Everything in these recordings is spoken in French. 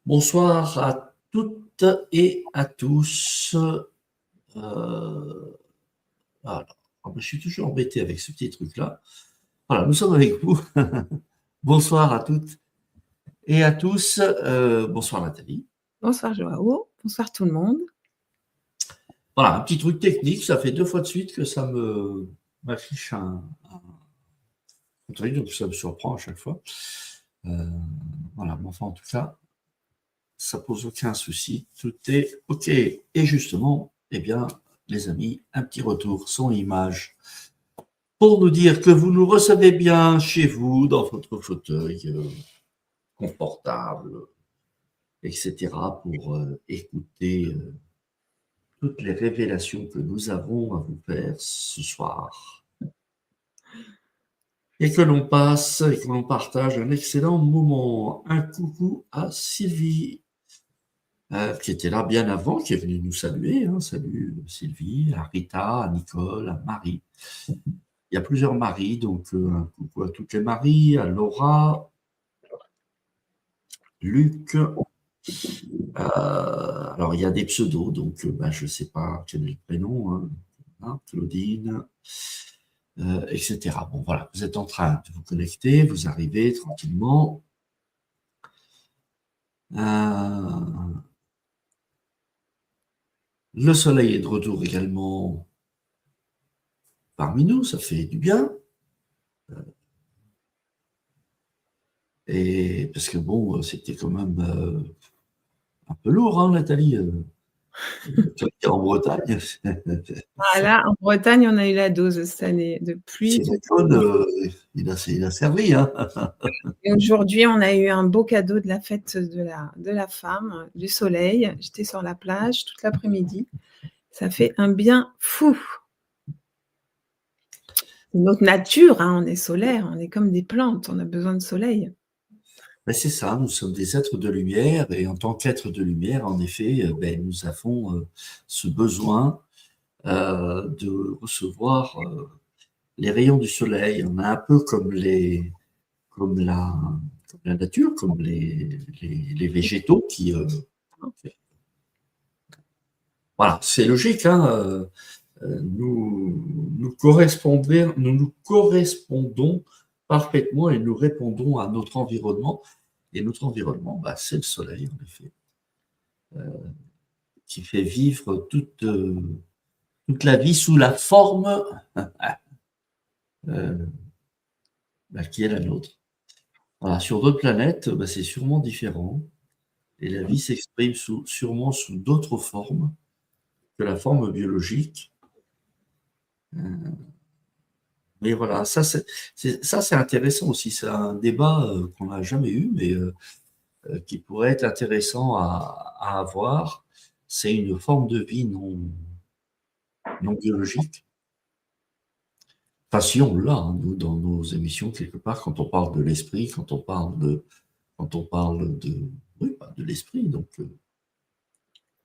Bonsoir à toutes et à tous. Voilà. Ah ben, je suis toujours embêté avec ce petit truc-là. Voilà, nous sommes avec vous. Bonsoir à toutes et à tous. Bonsoir Nathalie. Bonsoir Joao, bonsoir tout le monde. Voilà, un petit truc technique. Ça fait 2 fois de suite que ça m'affiche un truc, donc ça me surprend à chaque fois. Voilà, mais enfin en tout cas, ça pose aucun souci. Tout est OK. Et justement, eh bien, les amis, un petit retour son image pour nous dire que vous nous recevez bien chez vous, dans votre fauteuil confortable, etc., pour écouter toutes les révélations que nous avons à vous faire ce soir. Et que l'on passe et que l'on partage un excellent moment. Un coucou à Sylvie, qui était là bien avant, qui est venue nous saluer. Salut Sylvie, à Rita, à Nicole, à Marie. Il y a plusieurs Marie, donc un coucou à toutes les Marie, à Laura, Luc. Alors, il y a des pseudos, donc je ne sais pas quel est le prénom, Claudine, etc. Bon, voilà, vous êtes en train de vous connecter, vous arrivez tranquillement. Le soleil est de retour également parmi nous, ça fait du bien. Et parce que bon, c'était quand même un peu lourd, hein, Nathalie. En Bretagne. Là, en Bretagne, on a eu la dose cette année de pluie. Il a servi. Hein. Et aujourd'hui, on a eu un beau cadeau de la fête de la femme, du soleil. J'étais sur la plage toute l'après-midi. Ça fait un bien fou. Notre nature, on est solaire, on est comme des plantes, on a besoin de soleil. Ben c'est ça, nous sommes des êtres de lumière et en tant qu'êtres de lumière, en effet, nous avons ce besoin de recevoir les rayons du soleil. On est un peu comme comme la nature, comme les végétaux qui, voilà, c'est logique, hein, nous correspondons parfaitement et nous répondons à notre environnement. Et notre environnement, c'est le soleil, en effet, qui fait vivre toute la vie sous la forme qui est la nôtre. Voilà, sur d'autres planètes, c'est sûrement différent. Et la vie s'exprime sûrement sous d'autres formes que la forme biologique. Mais voilà, ça c'est intéressant aussi. C'est un débat qu'on n'a jamais eu, mais qui pourrait être intéressant à avoir. C'est une forme de vie non biologique. Enfin, si on l'a, hein, nous, dans nos émissions, quelque part, quand on parle de l'esprit, quand on parle de l'esprit, donc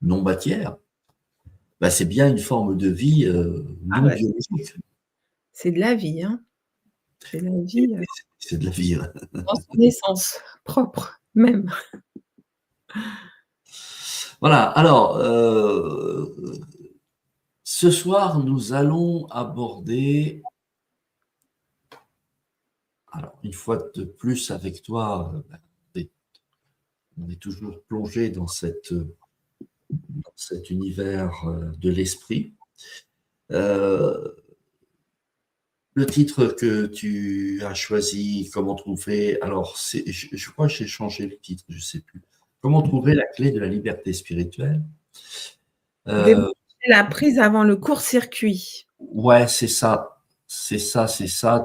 non-matière, c'est bien une forme de vie non biologique. C'est de la vie, hein. C'est de la vie. C'est de la vie. Dans son essence propre, même. Voilà, alors, ce soir, nous allons aborder, alors une fois de plus avec toi, on est toujours plongé dans cet univers de l'esprit. Le titre que tu as choisi, comment trouver, alors je crois que j'ai changé le titre, je ne sais plus. Comment trouver la clé de la liberté spirituelle? La prise avant le court-circuit. Ouais, c'est ça. C'est ça.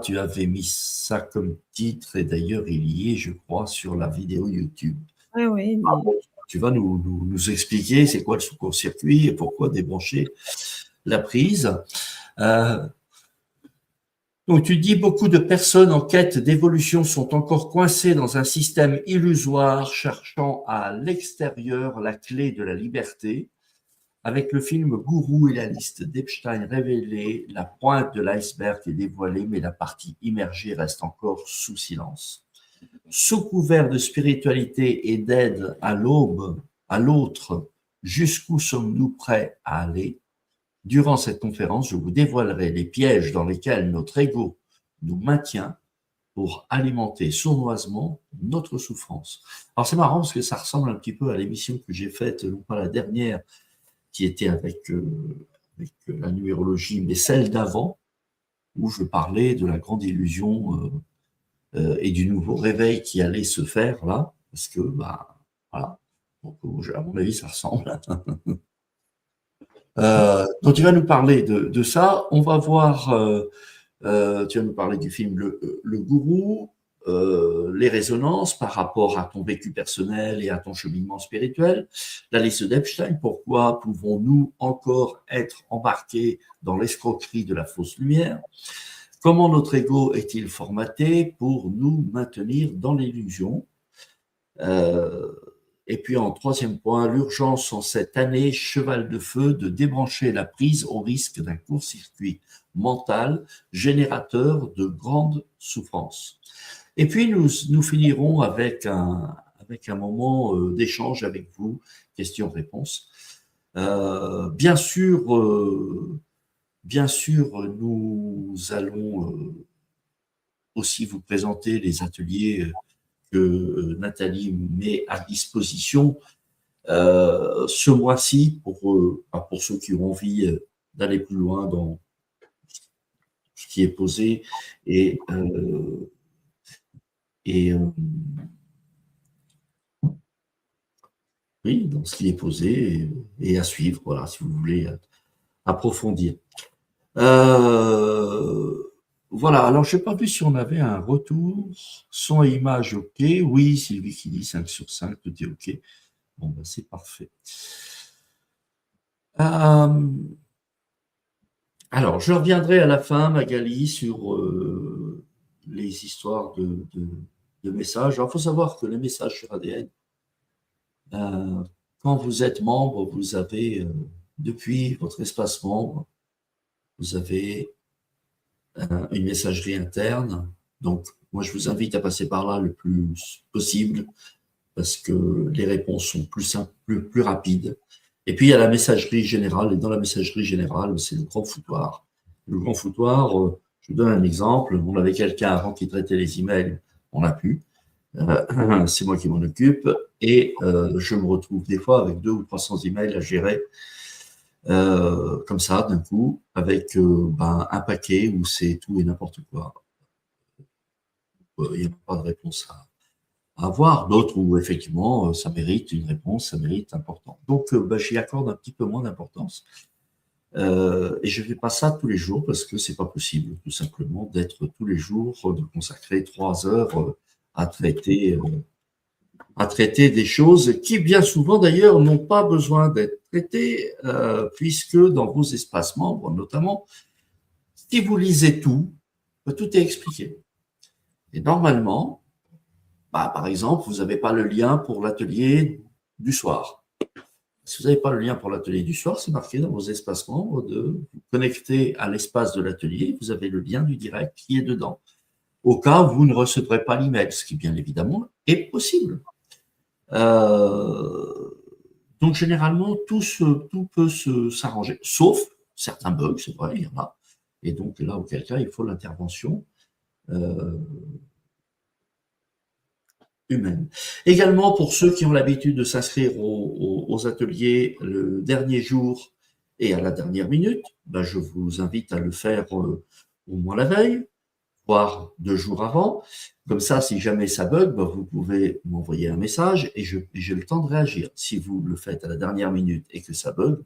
Tu avais mis ça comme titre et d'ailleurs, il y est, je crois, sur la vidéo YouTube. Oui. Tu vas nous expliquer c'est quoi le court-circuit et pourquoi débrancher la prise. Donc, tu dis beaucoup de personnes en quête d'évolution sont encore coincées dans un système illusoire, cherchant à l'extérieur la clé de la liberté. Avec le film Gourou et la liste d'Epstein révélée, la pointe de l'iceberg est dévoilée, mais la partie immergée reste encore sous silence. Sous couvert de spiritualité et d'aide à l'aube, à l'autre, jusqu'où sommes-nous prêts à aller? Durant cette conférence, je vous dévoilerai les pièges dans lesquels notre ego nous maintient pour alimenter sournoisement notre souffrance. Alors c'est marrant parce que ça ressemble un petit peu à l'émission que j'ai faite, non pas la dernière, qui était avec la numérologie, mais celle d'avant, où je parlais de la grande illusion et du nouveau réveil qui allait se faire là, parce que, bah, voilà, donc, à mon avis, ça ressemble. Donc tu vas nous parler de ça. On va voir, tu vas nous parler du film Le Gourou, les résonances par rapport à ton vécu personnel et à ton cheminement spirituel, la liste d'Epstein, pourquoi pouvons-nous encore être embarqués dans l'escroquerie de la fausse lumière, comment notre ego est-il formaté pour nous maintenir dans l'illusion, et puis en troisième point, l'urgence en cette année, cheval de feu, de débrancher la prise au risque d'un court-circuit mental générateur de grandes souffrances. Et puis nous finirons avec un moment d'échange avec vous, questions-réponses. Bien sûr, nous allons aussi vous présenter les ateliers que Nathalie met à disposition ce mois-ci pour ceux qui ont envie d'aller plus loin dans ce qui est posé et oui, dans ce qui est posé et à suivre, voilà, si vous voulez approfondir. Voilà, alors je n'ai pas vu si on avait un retour, son et image ok, oui, Sylvie qui dit 5 sur 5, tout est ok, bon ben c'est parfait. Alors, je reviendrai à la fin, Magali, sur les histoires de messages. Alors, il faut savoir que les messages sur ADN, quand vous êtes membre, vous avez, depuis votre espace membre, vous avez une messagerie interne. Donc, moi, je vous invite à passer par là le plus possible parce que les réponses sont plus simples, plus rapides. Et puis, il y a la messagerie générale. Et dans la messagerie générale, c'est le grand foutoir. Le grand foutoir, je vous donne un exemple. On avait quelqu'un avant qui traitait les emails. On n'a plus. C'est moi qui m'en occupe. Et je me retrouve des fois avec 200 ou 300 emails à gérer. Comme ça, d'un coup, avec un paquet où c'est tout et n'importe quoi. Il n'y a pas de réponse à avoir. D'autres où, effectivement, ça mérite une réponse, ça mérite important. Donc, j'y accorde un petit peu moins d'importance. Et je ne fais pas ça tous les jours parce que c'est pas possible, tout simplement, d'être tous les jours, de consacrer 3 heures à traiter des choses qui, bien souvent d'ailleurs, n'ont pas besoin d'être traitées, puisque dans vos espaces membres, notamment, si vous lisez tout est expliqué. Et normalement, par exemple, vous n'avez pas le lien pour l'atelier du soir. Si vous n'avez pas le lien pour l'atelier du soir, c'est marqué dans vos espaces membres de vous connecter à l'espace de l'atelier, vous avez le lien du direct qui est dedans. Au cas où vous ne recevrez pas l'email, ce qui bien évidemment est possible. Donc généralement, tout peut s'arranger, sauf certains bugs, c'est vrai, il y en a. Et donc là, auquel cas, il faut l'intervention humaine. Également, pour ceux qui ont l'habitude de s'inscrire aux ateliers le dernier jour et à la dernière minute, je vous invite à le faire au moins la veille, voire 2 jours avant. Comme ça, si jamais ça bug, vous pouvez m'envoyer un message et j'ai le temps de réagir. Si vous le faites à la dernière minute et que ça bug,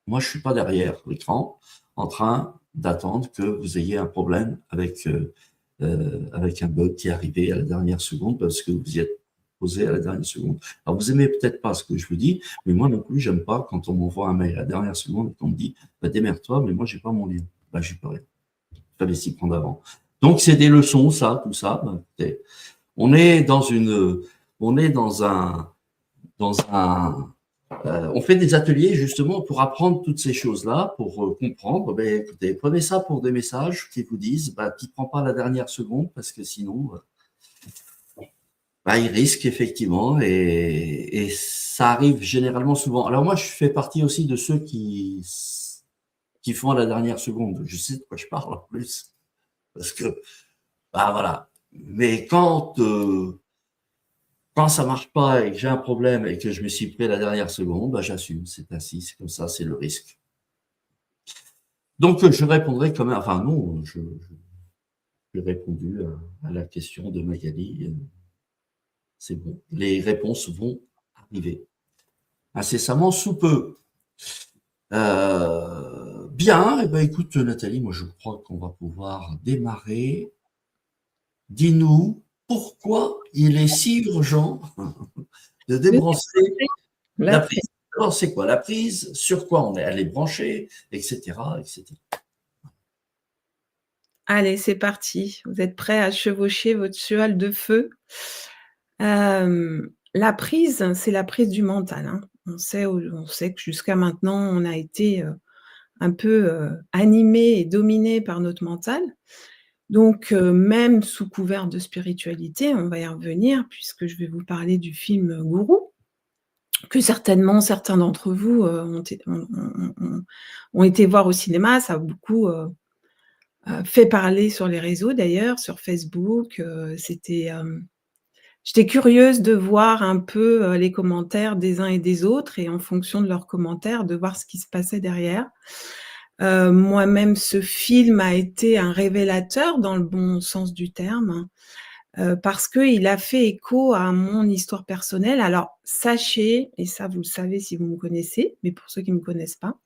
moi, je suis pas derrière l'écran en train d'attendre que vous ayez un problème avec un bug qui est arrivé à la dernière seconde parce que vous y êtes posé à la dernière seconde. Alors, vous aimez peut-être pas ce que je vous dis, mais moi non plus, j'aime pas quand on m'envoie un mail à la dernière seconde et qu'on me dit démerde-toi, mais moi, j'ai pas mon lien. J'y peux rien. Il fallait s'y prendre avant. Donc, c'est des leçons, ça, tout ça. On est dans un on fait des ateliers justement pour apprendre toutes ces choses-là, pour comprendre. Ben, écoutez, prenez ça pour des messages qui vous disent, bah, tu ne prends pas la dernière seconde parce que sinon, bah, il risque effectivement et ça arrive généralement souvent. Alors moi, je fais partie aussi de ceux qui font à la dernière seconde. Je sais de quoi je parle en plus parce que, bah voilà. Mais quand ça marche pas et que j'ai un problème et que je me suis pris à la dernière seconde, bah, j'assume. C'est ainsi, c'est comme ça, c'est le risque. Donc, je répondrai quand même, enfin non, j'ai répondu à la question de Magali. C'est bon. Les réponses vont arriver incessamment sous peu. Bien, eh ben, écoute Nathalie, moi je crois qu'on va pouvoir démarrer. Dis-nous pourquoi il est si urgent de débrancher La la prise. prise. Alors, c'est quoi la prise? Sur quoi elle est branchée, etc., etc. Allez, c'est parti. Vous êtes prêts à chevaucher votre cheval de feu? La prise, c'est la prise du mental, hein. On sait que jusqu'à maintenant, on a été, un peu, animés et dominés par notre mental. Donc, même sous couvert de spiritualité, on va y revenir puisque je vais vous parler du film, Gourou, que certainement certains d'entre vous, ont été voir au cinéma. Ça a beaucoup, fait parler sur les réseaux d'ailleurs, sur Facebook, j'étais curieuse de voir un peu, les commentaires des uns et des autres et en fonction de leurs commentaires, de voir ce qui se passait derrière. Moi-même, ce film a été un révélateur dans le bon sens du terme, parce qu'il a fait écho à mon histoire personnelle. Alors sachez, et ça vous le savez si vous me connaissez, mais pour ceux qui ne me connaissent pas,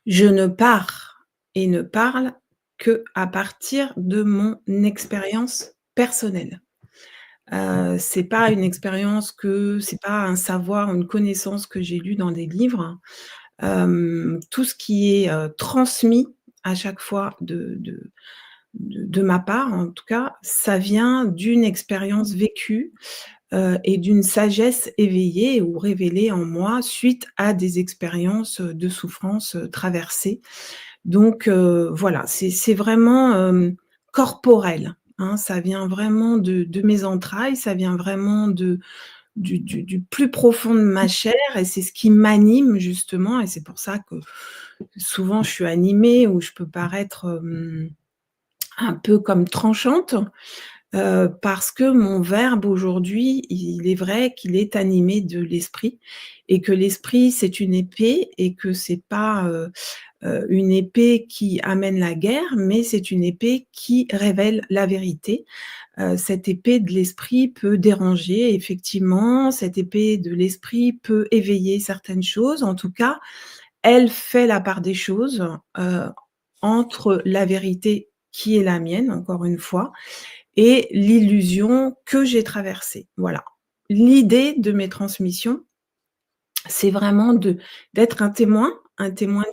je ne pars et ne parle qu'à partir de mon expérience personnelle. C'est pas une expérience c'est pas un savoir, une connaissance que j'ai lue dans des livres. Tout ce qui est, transmis à chaque fois de ma part, en tout cas, ça vient d'une expérience vécue, et d'une sagesse éveillée ou révélée en moi suite à des expériences, de souffrance, traversées. Donc voilà, c'est vraiment, corporel, hein. Ça vient vraiment de mes entrailles, ça vient vraiment du plus profond de ma chair et c'est ce qui m'anime justement et c'est pour ça que souvent je suis animée ou je peux paraître, un peu comme tranchante, parce que mon verbe aujourd'hui, il est vrai qu'il est animé de l'esprit et que l'esprit, c'est une épée et que c'est pas, une épée qui amène la guerre, mais c'est une épée qui révèle la vérité. Cette épée de l'esprit peut déranger effectivement, cette épée de l'esprit peut éveiller certaines choses. En tout cas, elle fait la part des choses, entre la vérité qui est la mienne, encore une fois, et l'illusion que j'ai traversée. Voilà. L'idée de mes transmissions, c'est vraiment d'être un témoin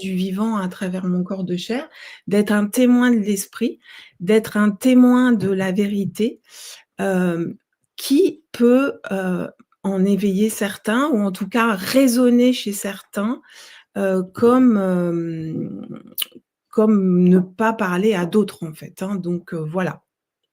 du vivant à travers mon corps de chair, d'être un témoin de l'esprit, d'être un témoin de la vérité, qui peut, en éveiller certains ou en tout cas résonner chez certains, comme, comme ne pas parler à d'autres en fait, hein, donc voilà.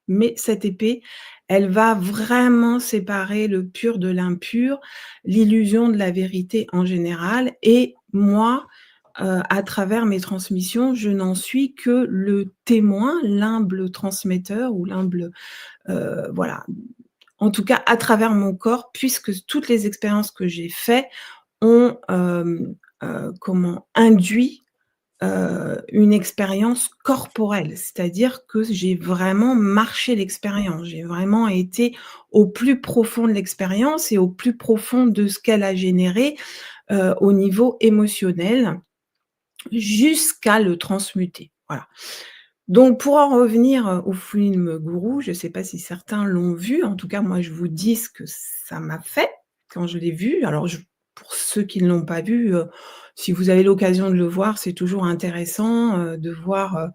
Mais cette épée, elle va vraiment séparer le pur de l'impur, l'illusion de la vérité en général et moi, à travers mes transmissions, je n'en suis que le témoin, l'humble transmetteur ou l'humble, voilà. En tout cas, à travers mon corps, puisque toutes les expériences que j'ai fait ont, induit une expérience corporelle, c'est-à-dire que j'ai vraiment marché l'expérience. J'ai vraiment été au plus profond de l'expérience et au plus profond de ce qu'elle a généré, au niveau émotionnel, jusqu'à le transmuter. Voilà. Donc pour en revenir, au film Gourou, je ne sais pas si certains l'ont vu, en tout cas moi je vous dis ce que ça m'a fait quand je l'ai vu. Alors pour ceux qui ne l'ont pas vu, si vous avez l'occasion de le voir, c'est toujours intéressant, de voir,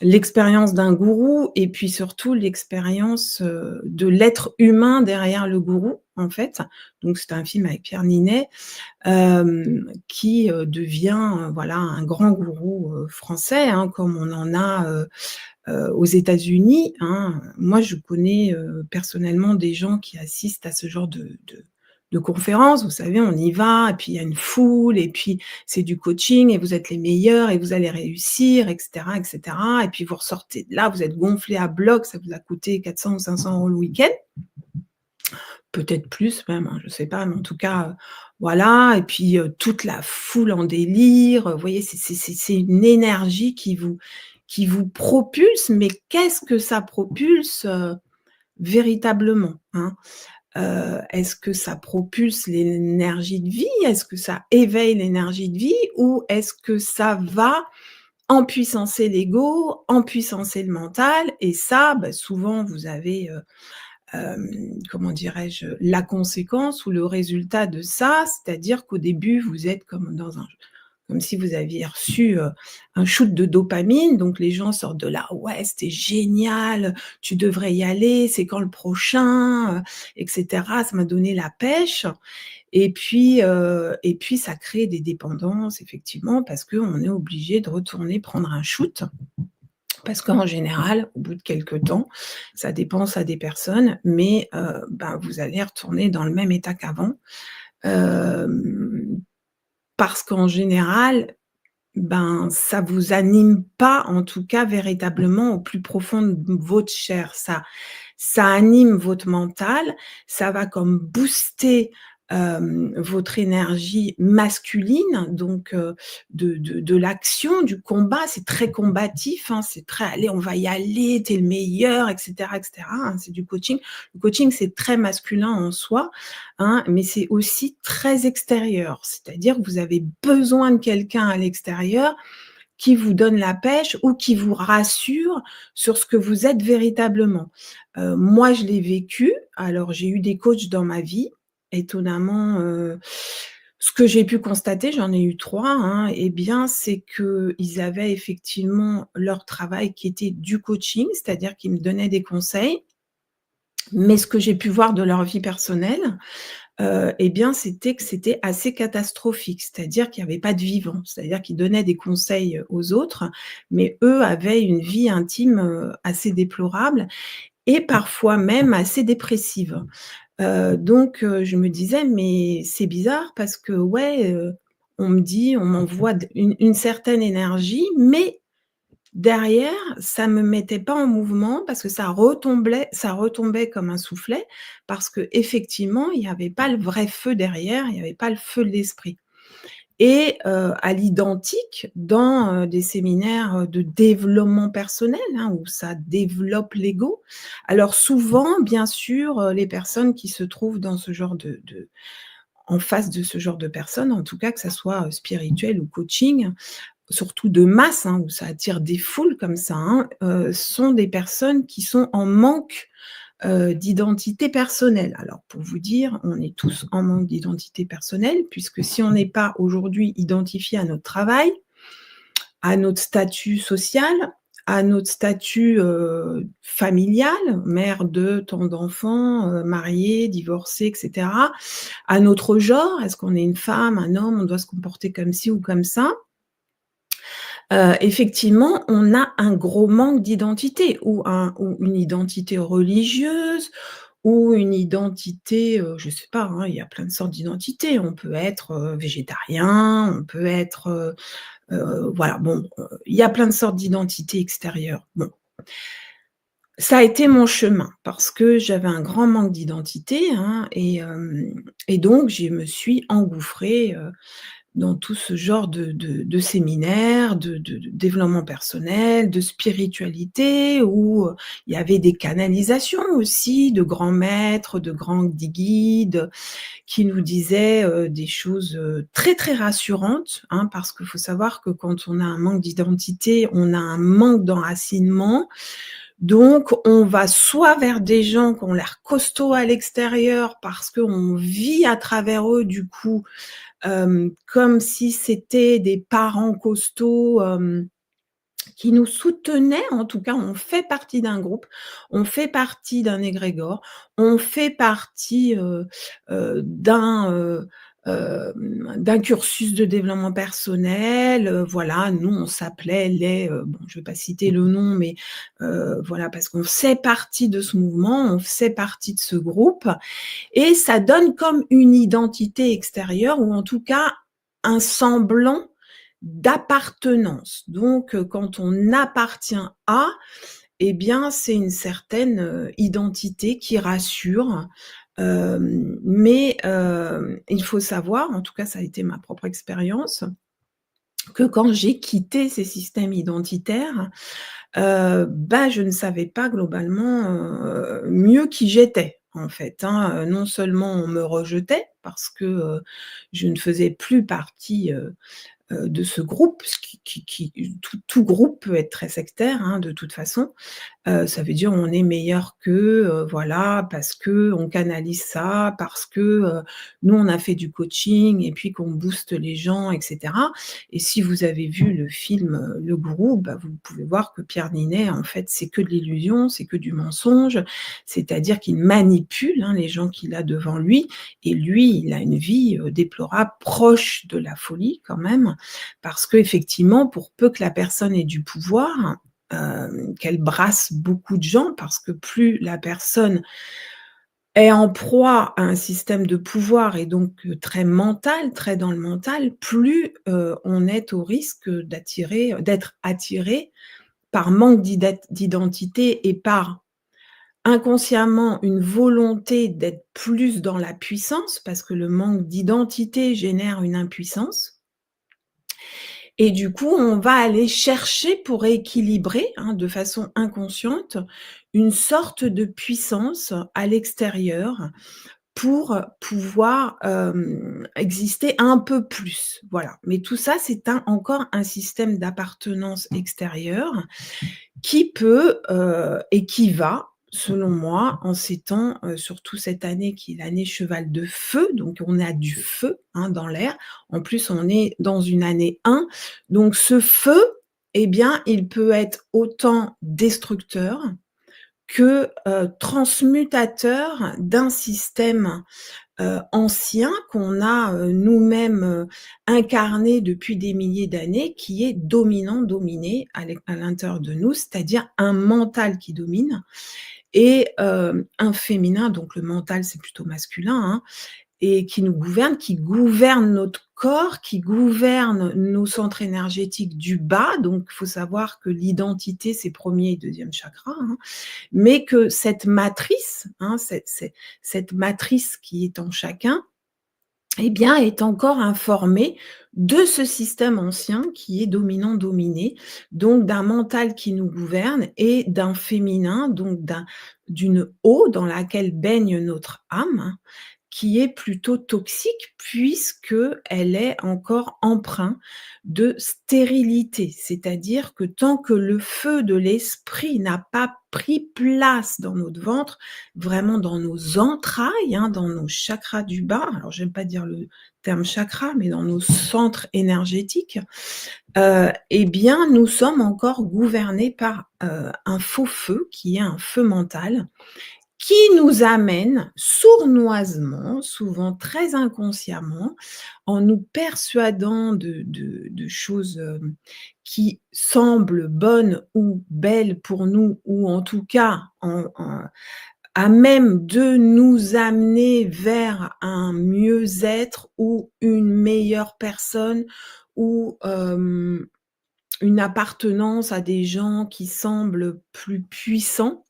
l'expérience d'un gourou et puis surtout l'expérience, de l'être humain derrière le gourou. en fait. Donc c'est un film avec Pierre Niney, qui, devient, voilà, un grand gourou, français, hein, comme on en a, aux États-Unis, hein. Moi, je connais, personnellement des gens qui assistent à ce genre de conférences. Vous savez, on y va et puis il y a une foule et puis c'est du coaching et vous êtes les meilleurs et vous allez réussir et cetera et cetera et puis vous ressortez de là, vous êtes gonflés à bloc, ça vous a coûté 400 ou 500 € le week-end. Peut-être plus même, hein, je sais pas, mais en tout cas, voilà et puis, toute la foule en délire, vous voyez? C'est une énergie qui vous propulse, mais qu'est-ce que ça propulse, véritablement, hein? Est-ce que ça propulse l'énergie de vie? Est-ce que ça éveille l'énergie de vie? Ou est-ce que ça va empuissancer l'ego, empuissancer le mental? Et ça, bah, souvent vous avez, comment dirais-je? La conséquence ou le résultat de ça, c'est-à-dire qu'au début, vous êtes comme si vous aviez reçu, un shoot de dopamine, donc les gens sortent de là: «Ouais, c'était génial, tu devrais y aller, c'est quand le prochain?» Et cetera. Ça m'a donné la pêche et puis ça crée des dépendances effectivement parce qu'on est obligé de retourner prendre un shoot. Parce qu'en général, au bout de quelque temps, ça dépend, ça des personnes, mais ben, vous allez retourner dans le même état qu'avant. Hem, Parce qu'en général, ben, ça vous anime pas, en tout cas véritablement au plus profond de votre chair. Ça anime votre mental, ça va comme booster, votre énergie masculine, donc de l'action, du combat. C'est très combatif, hein, c'est très: «Allez, on va y aller, tu es le meilleur» et cetera, hein, c'est du coaching. Le coaching, c'est très masculin en soi, hein, mais c'est aussi très extérieur. C'est-à-dire que vous avez besoin de quelqu'un à l'extérieur qui vous donne la pêche ou qui vous rassure sur ce que vous êtes véritablement. Moi, je l'ai vécu. Alors, j'ai eu des coachs dans ma vie. Étonnamment, ce que j'ai pu constater, j'en ai eu 3, hein, et bien, c'est qu'ils avaient effectivement leur travail qui était du coaching, c'est-à-dire qu'ils me donnaient des conseils. Mais ce que j'ai pu voir de leur vie personnelle, et bien, c'était que c'était assez catastrophique. C'est-à-dire qu'il y avait pas de vivant. C'est-à-dire qu'ils donnaient des conseils, aux autres, mais eux avaient une vie intime, assez déplorable et parfois même assez dépressive. Donc je me disais: «Mais c'est bizarre parce que ouais, on m'envoie une certaine énergie, mais derrière, ça me mettait pas en mouvement parce que ça retombait comme un soufflet parce qu'effectivement, il y avait pas le vrai feu derrière, il y avait pas le feu de l'esprit et à l'identique, dans, des séminaires, de développement personnel, hein, où ça développe l'ego. Alors souvent, bien sûr, les personnes qui se trouvent dans ce genre de en face de ce genre de personnes, en tout cas que ça soit, spirituel ou coaching, surtout de masse, hein, où ça attire des foules comme ça, hein, sont des personnes qui sont en manque, d'identité personnelle. Alors pour vous dire, on est tous en manque d'identité personnelle puisque si on n'est pas aujourd'hui identifié à notre travail, à notre statut social, à notre statut, familial, mère de tant d'enfants, mariée, divorcée et cetera, à notre genre, est-ce qu'on est une femme, un homme, on doit se comporter comme ci ou comme ça. Effectivement, on a un gros manque d'identité ou une identité religieuse ou une identité, je sais pas, hein, il y a plein de sortes d'identités. On peut être, végétarien, on peut être, voilà, bon, il y a plein de sortes d'identités extérieures. Bon, ça a été mon chemin parce que j'avais un grand manque d'identité, hein, et donc je me suis engouffrée, dans tout ce genre de séminaires, de développement personnel, de spiritualité où, il y avait des canalisations aussi de grands maîtres, de grands guides qui nous disaient, des choses, très, très rassurantes, hein, parce qu'il faut savoir que quand on a un manque d'identité, on a un manque d'enracinement. Donc on va soit vers des gens qui ont l'air costauds à l'extérieur parce qu'on vit à travers eux du coup, comme si c'était des parents costauds, qui nous soutenaient, en tout cas, on fait partie d'un groupe, on fait partie d'un égrégore, on fait partie, d'un cursus de développement personnel, voilà. Nous, on s'appelait les, bon, je vais pas citer le nom, mais voilà, parce qu'on fait partie de ce mouvement, on fait partie de ce groupe et ça donne comme une identité extérieure ou en tout cas un semblant d'appartenance. Donc, quand on appartient à, eh bien, c'est une certaine, identité qui rassure, mais il faut savoir, en tout cas ça a été ma propre expérience, que quand j'ai quitté ces systèmes identitaires, bah, je ne savais pas globalement, mieux qui j'étais, en fait, hein. Non seulement on me rejetait parce que, je ne faisais plus partie, de ce groupe, ce qui tout groupe peut être très sectaire, hein, de toute façon. Ça veut dire on est meilleur qu'eux, voilà, parce qu'on canalise ça, parce que, nous on a fait du coaching et puis qu'on booste les gens et cetera et si vous avez vu le film, Le Gourou, bah, vous pouvez voir que Pierre Ninet, en fait, c'est que de l'illusion, c'est que du mensonge. C'est-à-dire qu'il manipule, hein, les gens qu'il a devant lui et lui, il a une vie, déplorable, proche de la folie quand même. Parce qu'effectivement, pour peu que la personne ait du pouvoir, qu'elle brasse beaucoup de gens parce que plus la personne est en proie à un système de pouvoir et donc très mental, très dans le mental, plus, on est au risque d'être attiré par manque d'identité et par inconsciemment une volonté d'être plus dans la puissance, parce que le manque d'identité génère une impuissance. Et du coup, on va aller chercher pour équilibrer, hein, de façon inconsciente, une sorte de puissance à l'extérieur pour pouvoir, exister un peu plus, voilà. Mais tout ça, c'est encore un système d'appartenance extérieure qui peut, et qui va, selon moi, en ces temps, surtout cette année qui est l'année cheval de feu, donc on a du feu, hein, dans l'air. En plus, on est dans une année 1, donc ce feu, eh bien, il peut être autant destructeur que, transmutateur d'un système ancien qu'on a, nous-mêmes, incarné depuis des milliers d'années, qui est dominant, dominé à l'intérieur de nous, c'est-à-dire un mental qui domine et un féminin, donc le mental, c'est plutôt masculin, hein, et qui gouverne notre corps, qui gouverne nos centres énergétiques du bas. Donc il faut savoir que l'identité, c'est 1er et 2e chakra, hein, mais que cette matrice, hein, cette matrice qui est en chacun, eh bien, est encore informée de ce système ancien qui est dominant-dominé, donc d'un mental qui nous gouverne et d'un féminin, donc d'une eau dans laquelle baigne notre âme, qui est plutôt toxique puisqu'elle est encore empreinte de stérilité. C'est-à-dire que tant que le feu de l'esprit n'a pas pris place dans notre ventre, vraiment dans nos entrailles, hein, dans nos chakras du bas, alors j'aime pas dire le terme chakra, mais dans nos centres énergétiques, eh bien, nous sommes encore gouvernés par, un faux feu qui est un feu mental qui nous amène sournoisement, souvent très inconsciemment, en nous persuadant de choses, qui semblent bonnes ou belles pour nous ou en tout cas à même de nous amener vers un mieux-être ou une meilleure personne ou, une appartenance à des gens qui semblent plus puissants.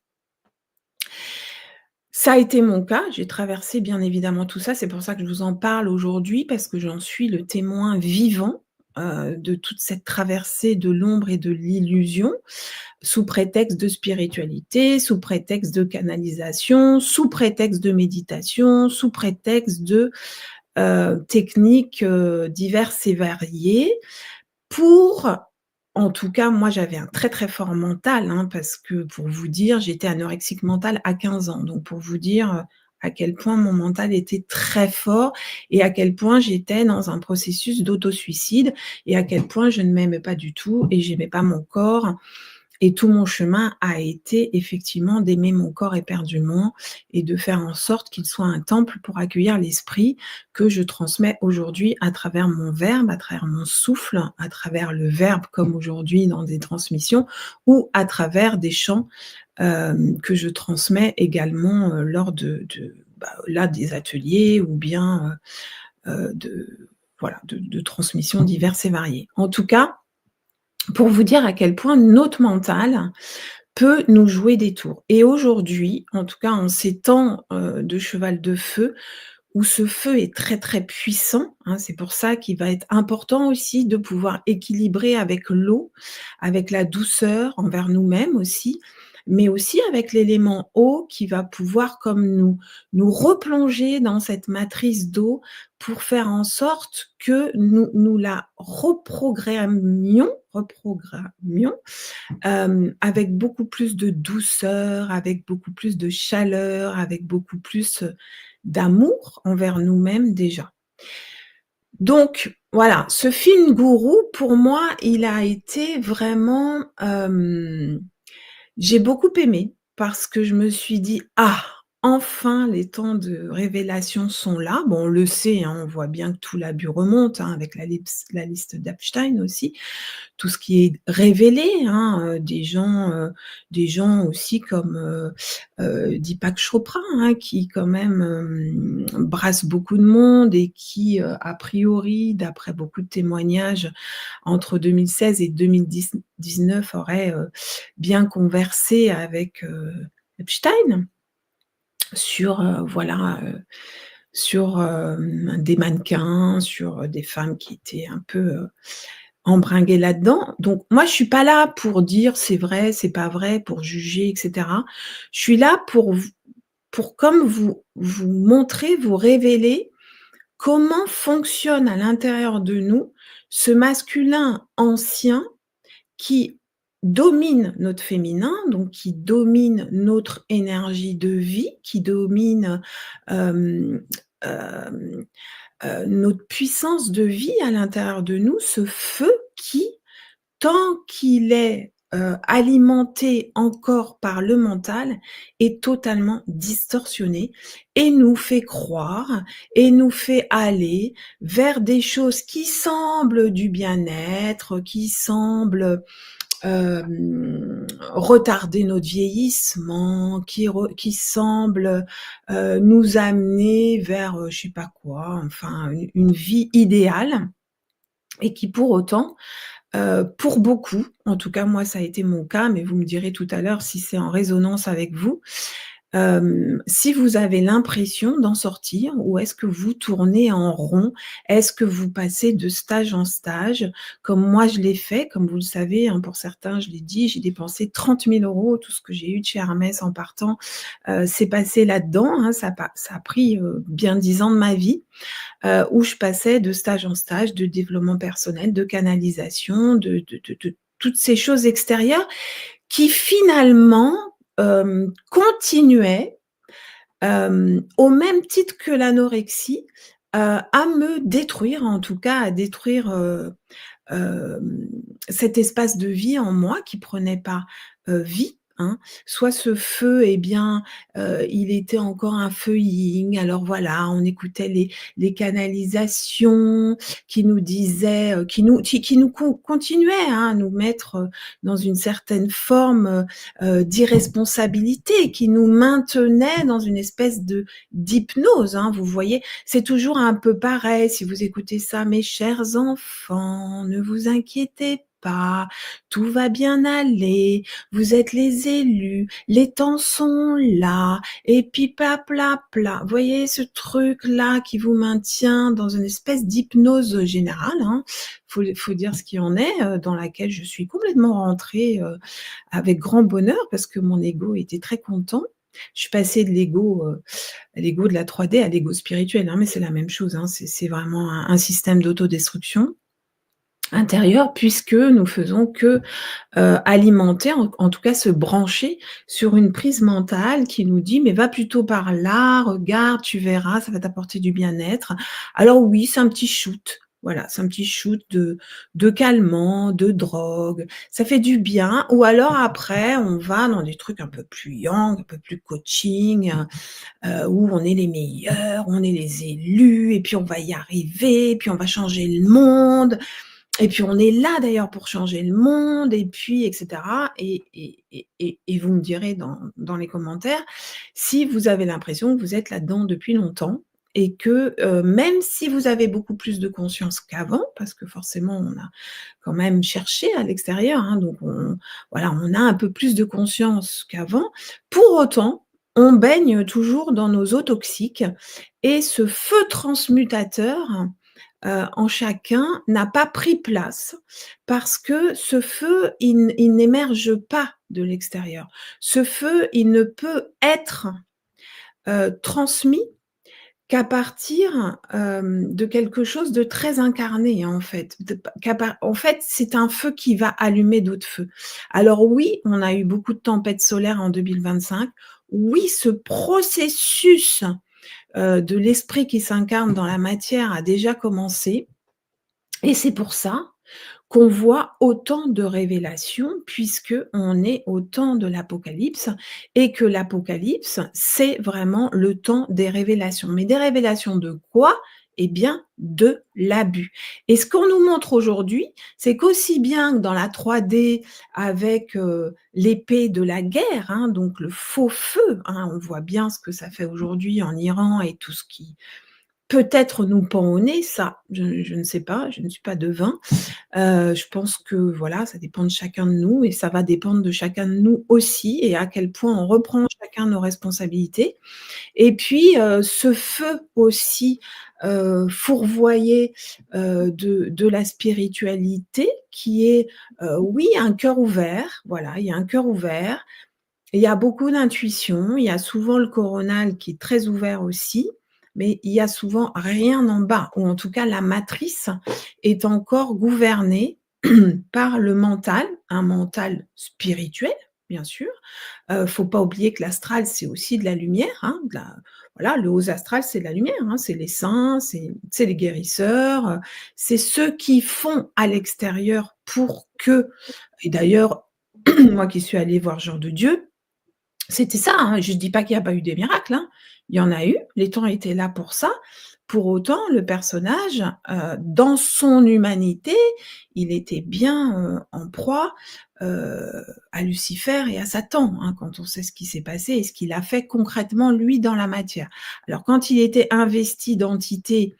Ça a été mon cas, j'ai traversé bien évidemment tout ça, c'est pour ça que je vous en parle aujourd'hui parce que j'en suis le témoin vivant, de toute cette traversée de l'ombre et de l'illusion, sous prétexte de spiritualité, sous prétexte de canalisation, sous prétexte de méditation, sous prétexte de, techniques, diverses et variées pour en tout cas, moi, j'avais un très, très fort mental, hein, parce que pour vous dire, j'étais anorexique mentale à 15 ans. Donc pour vous dire, à quel point mon mental était très fort et à quel point j'étais dans un processus d'auto-suicide et à quel point je ne m'aimais pas du tout et j'aimais pas mon corps. Et tout mon chemin a été effectivement d'aimer mon corps éperdument et de faire en sorte qu'il soit un temple pour accueillir l'esprit que je transmets aujourd'hui à travers mon verbe, à travers mon souffle, à travers le verbe comme aujourd'hui dans des transmissions ou à travers des chants que je transmets également lors là des ateliers ou bien de transmissions diverses et variées. En tout cas, pour vous dire à quel point notre mental peut nous jouer des tours. Et aujourd'hui, en tout cas en ces temps de cheval de feu, où ce feu est très, très puissant, hein, c'est pour ça qu'il va être important aussi de pouvoir équilibrer avec l'eau, avec la douceur envers nous-mêmes aussi, mais aussi avec l'élément eau qui va pouvoir comme nous replonger dans cette matrice d'eau pour faire en sorte que nous la reprogrammions avec beaucoup plus de douceur, avec beaucoup plus de chaleur, avec beaucoup plus d'amour envers nous-mêmes déjà. Donc voilà, ce film Gourou, pour moi, il a été vraiment, j'ai beaucoup aimé parce que je me suis dit: «Ah, enfin les temps de révélation sont là». Bon, on le sait, hein, on voit bien que tout l'abus remonte, hein, avec la liste d'Epstein aussi. Tout ce qui est révélé, hein, des gens aussi comme, Deepak Chopra, hein, qui quand même, brasse beaucoup de monde et qui, a priori, d'après beaucoup de témoignages, entre 2016 et 2019 aurait, bien conversé avec, Epstein sur, sur, des mannequins, sur, des femmes qui étaient un peu, embringuées là-dedans. Donc moi, je suis pas là pour dire: «C'est vrai, c'est pas vrai», pour juger et cetera. Je suis là pour comme vous montrer, vous révéler comment fonctionne à l'intérieur de nous ce masculin ancien qui domine notre féminin, donc qui domine notre énergie de vie, qui domine, hem, hem, notre puissance de vie à l'intérieur de nous, ce feu qui, tant qu'il est, alimenté encore par le mental, est totalement distorsionné et nous fait croire et nous fait aller vers des choses qui semblent du bien-être, qui semblent retarder notre vieillissement, qui semble nous amener vers je sais pas quoi, enfin une vie idéale et qui pour autant, pour beaucoup, en tout cas moi ça a été mon cas, mais vous me direz tout à l'heure si c'est en résonance avec vous, si vous avez l'impression d'en sortir ou est-ce que vous tournez en rond? Est-ce que vous passez de stage en stage? Comme moi je l'ai fait, comme vous le savez, hein, pour certains, je l'ai dit, j'ai dépensé 30 000 €, tout ce que j'ai eu de chez Hermès en partant, s'est passé là-dedans, hein. Ça a pris, bien 10 ans de ma vie, où je passais de stage en stage, de développement personnel, de canalisation, de toutes ces choses extérieures qui finalement, continuaient, au même titre que l'anorexie, à me détruire, en tout cas à détruire, hem, cet espace de vie en moi qui prenait pas, vie, hein. Soit ce feu, eh bien, il était encore un feu yin, alors voilà, on écoutait les canalisations qui nous disaient, qui nous continuaient, hein, à nous mettre, dans une certaine forme, d'irresponsabilité, qui nous maintenait dans une espèce d'hypnose, hein, vous voyez? C'est toujours un peu pareil si vous écoutez ça: «Mes chers enfants, ne vous inquiétez pas, tout va bien aller, vous êtes les élus, les temps sont là» et puis pla. Vous voyez ce truc-là qui vous maintient dans une espèce d'hypnose générale, hein. Faut dire ce qu'il en est, dans laquelle je suis complètement rentrée, avec grand bonheur parce que mon ego était très content. Je suis passée de l'ego de la 3D à l'ego spirituel, hein, mais c'est la même chose, hein. C'est vraiment un système d'autodestruction intérieur puisque nous faisons que, alimenter, en tout cas se brancher sur une prise mentale qui nous dit: «Mais va plutôt par là, regarde, tu verras, ça va t'apporter du bien-être». Alors oui, c'est un petit shoot, voilà, c'est un petit shoot de calmant, de drogue, ça fait du bien ou alors après on va dans des trucs un peu plus yang, un peu plus coaching, où on est les meilleurs, on est les élus et puis on va y arriver et puis on va changer le monde et puis on est là d'ailleurs pour changer le monde et puis et cetera et vous me direz dans les commentaires si vous avez l'impression que vous êtes là-dedans depuis longtemps et que, même si vous avez beaucoup plus de conscience qu'avant, parce que forcément on a quand même cherché à l'extérieur, hein, donc voilà, on a un peu plus de conscience qu'avant. Pour autant, on baigne toujours dans nos eaux toxiques et ce feu transmutateur en chacun n'a pas pris place parce que ce feu, il n'émerge pas de l'extérieur. Ce feu, il ne peut être, transmis qu'à partir, de quelque chose de très incarné, en fait. De p qu'à par En fait, c'est un feu qui va allumer d'autres feux. Alors oui, on a eu beaucoup de tempêtes solaires en 2025. Oui, ce processus, de l'esprit qui s'incarne dans la matière a déjà commencé et c'est pour ça qu'on voit autant de révélations puisque on est au temps de l'Apocalypse et que l'Apocalypse, c'est vraiment le temps des révélations. Mais des révélations de quoi? Eh bien, de l'abus. Et ce qu'on nous montre aujourd'hui, c'est qu'aussi bien que dans la 3D avec, l'épée de la guerre, hein, donc le faux feu, hein, on voit bien ce que ça fait aujourd'hui en Iran et tout ce qui peut-être nous pend au nez, ça, je ne sais pas, je ne suis pas devin. Je pense que voilà, ça dépend de chacun de nous et ça va dépendre de chacun de nous aussi et à quel point on reprend chacun nos responsabilités. Et puis, ce feu aussi, fourvoyé, de la spiritualité qui est, oui, un cœur ouvert, voilà, il y a un cœur ouvert, il y a beaucoup d'intuition, il y a souvent le coronal qui est très ouvert aussi, mais il y a souvent rien en bas ou en tout cas la matrice est encore gouvernée par le mental, un mental spirituel, bien sûr. Faut pas oublier que l'astral, c'est aussi de la lumière, hein, de la voilà, le haut astral, c'est de la lumière, hein, c'est les saints, c'est les guérisseurs, c'est ceux qui font à l'extérieur pour que et d'ailleurs, moi qui suis allée voir Jean de Dieu, c'était ça, hein, je ne dis pas qu'il n'y a pas eu des miracles, hein. Il y en a eu, les temps étaient là pour ça. Pour autant, le personnage, dans son humanité, il était bien, en proie, à Lucifer et à Satan, hein, quand on sait ce qui s'est passé et ce qu'il a fait concrètement lui dans la matière. Alors quand il était investi d'entités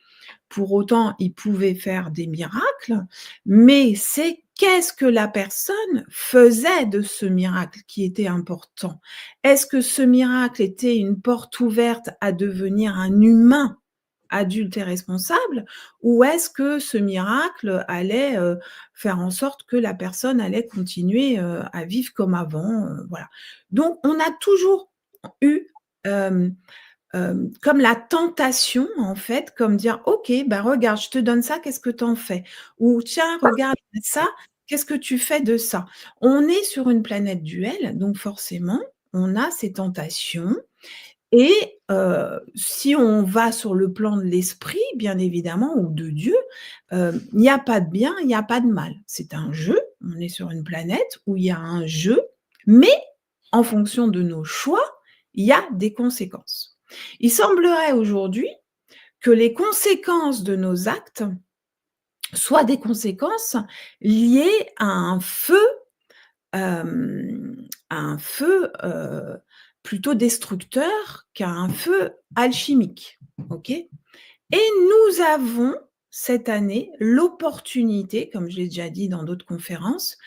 pour autant, il pouvait faire des miracles, mais c'est qu'est-ce que la personne faisait de ce miracle qui était important? Est-ce que ce miracle était une porte ouverte à devenir un humain adulte et responsable? Ou est-ce que ce miracle allait, faire en sorte que la personne allait continuer, à vivre comme avant, voilà. Donc on a toujours eu, hem comme la tentation en fait, comme dire: «OK, bah, regarde, je te donne ça, qu'est-ce que tu en fais?» ou «Tiens, regarde ça, qu'est-ce que tu fais de ça?» On est sur une planète duel, donc forcément, on a ces tentations et si on va sur le plan de l'esprit, bien évidemment, ou de Dieu, il n'y a pas de bien, il n'y a pas de mal. C'est un jeu, on est sur une planète où il y a un jeu, mais en fonction de nos choix, il y a des conséquences. Il semblerait aujourd'hui que les conséquences de nos actes soient des conséquences liées à un feu, plutôt destructeur qu'à un feu alchimique, OK? Et nous avons cette année l'opportunité, comme je l'ai déjà dit dans d'autres conférences,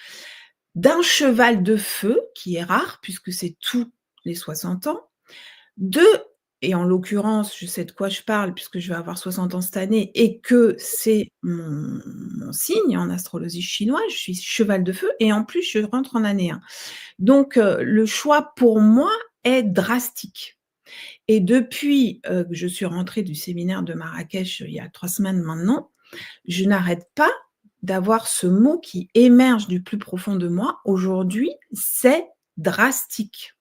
d'un cheval de feu qui est rare puisque c'est tous les 60 ans, de et en l'occurrence, je sais de quoi je parle puisque je vais avoir 60 ans cette année et que c'est mon signe en astrologie chinoise, je suis cheval de feu et en plus je rentre en année 1. Donc le choix pour moi est drastique et depuis, que je suis rentrée du séminaire de Marrakech, il y a 3 semaines maintenant, je n'arrête pas d'avoir ce mot qui émerge du plus profond de moi aujourd'hui, c'est drastique.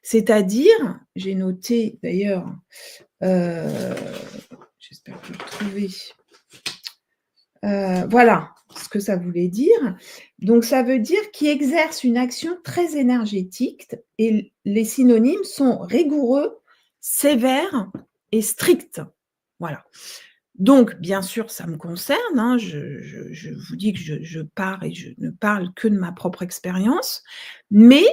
C'est-à-dire, j'ai noté d'ailleurs, j'espère que je vais le retrouver. Voilà ce que ça voulait dire. Donc ça veut dire qui exerce une action très énergétique et les synonymes sont rigoureux, sévère et strict. Voilà. Donc bien sûr, ça me concerne, hein, je vous dis que je pars et je ne parle que de ma propre expérience, mais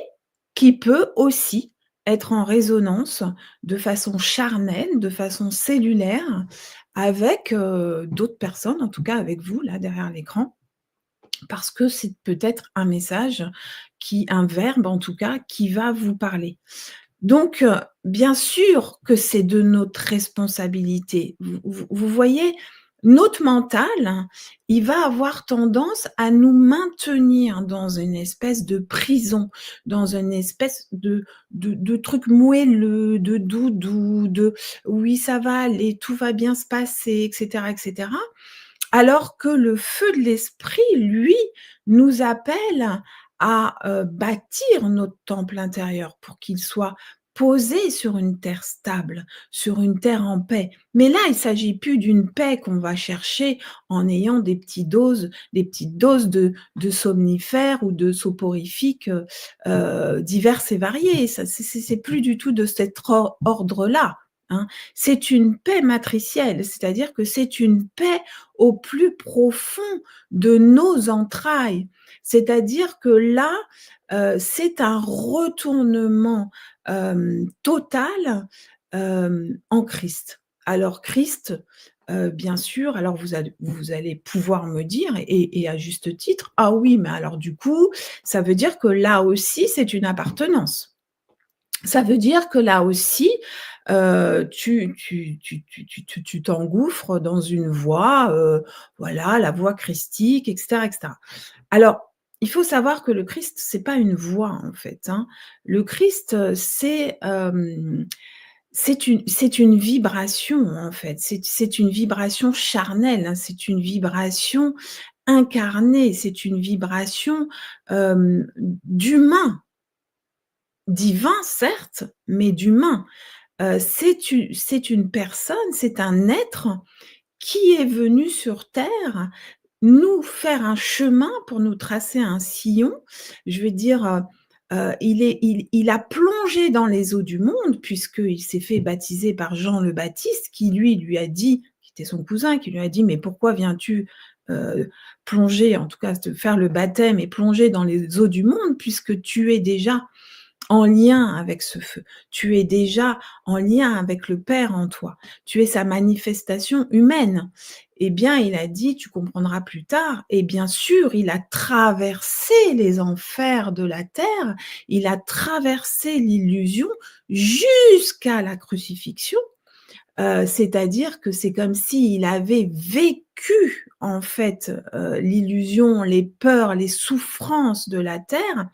qui peut aussi être en résonance de façon charnelle, de façon cellulaire avec, d'autres personnes, en tout cas avec vous là derrière l'écran, parce que c'est peut-être un message un verbe en tout cas, qui va vous parler. Donc, bien sûr que c'est de notre responsabilité. Vous voyez, notre mental, il va avoir tendance à nous maintenir dans une espèce de prison, dans une espèce de truc moelleux, de doudou, de oui, ça va aller, tout va bien se passer, et cetera, et cetera. Alors que le feu de l'esprit, lui, nous appelle à, bâtir notre temple intérieur pour qu'il soit posé sur une terre stable, sur une terre en paix. Mais là, il s'agit plus d'une paix qu'on va chercher en ayant des petites doses de somnifères ou de soporifiques, diverses et variées. Ça, c'est plus du tout de cet ordre-là, hein. C'est une paix matricielle, c'est-à-dire que c'est une paix au plus profond de nos entrailles. C'est-à-dire que là, c'est un retournement, total, en Christ. Alors Christ, bien sûr, alors vous allez pouvoir me dire et à juste titre: «Ah oui, mais alors du coup, ça veut dire que là aussi, c'est une appartenance». Ça veut dire que là aussi, tu t'engouffres dans une voie, voilà, la voie christique et cetera et cetera. Alors, il faut savoir que le Christ, c'est pas une voie, en fait, hein. Le Christ, c'est une vibration, en fait. C'est une vibration charnelle, hein, c'est une vibration incarnée, c'est une vibration, d'humain. Divin certes, mais d'humain. C'est une personne, c'est un être qui est venu sur terre nous faire un chemin pour nous tracer un sillon. Je veux dire, il a plongé dans les eaux du monde puisqu'il s'est fait baptiser par Jean le Baptiste qui lui a dit, qui était son cousin, qui lui a dit: «Mais pourquoi viens-tu, plonger, en tout cas te faire le baptême et plonger dans les eaux du monde puisque tu es déjà en lien avec ce feu. Tu es déjà en lien avec le Père en toi. Tu es sa manifestation humaine. Eh bien, il a dit, tu comprendras plus tard, et bien sûr, il a traversé les enfers de la terre, il a traversé l'illusion jusqu'à la crucifixion. C'est-à-dire que c'est comme s'il avait vécu, en fait, l'illusion, les peurs, les souffrances de la terre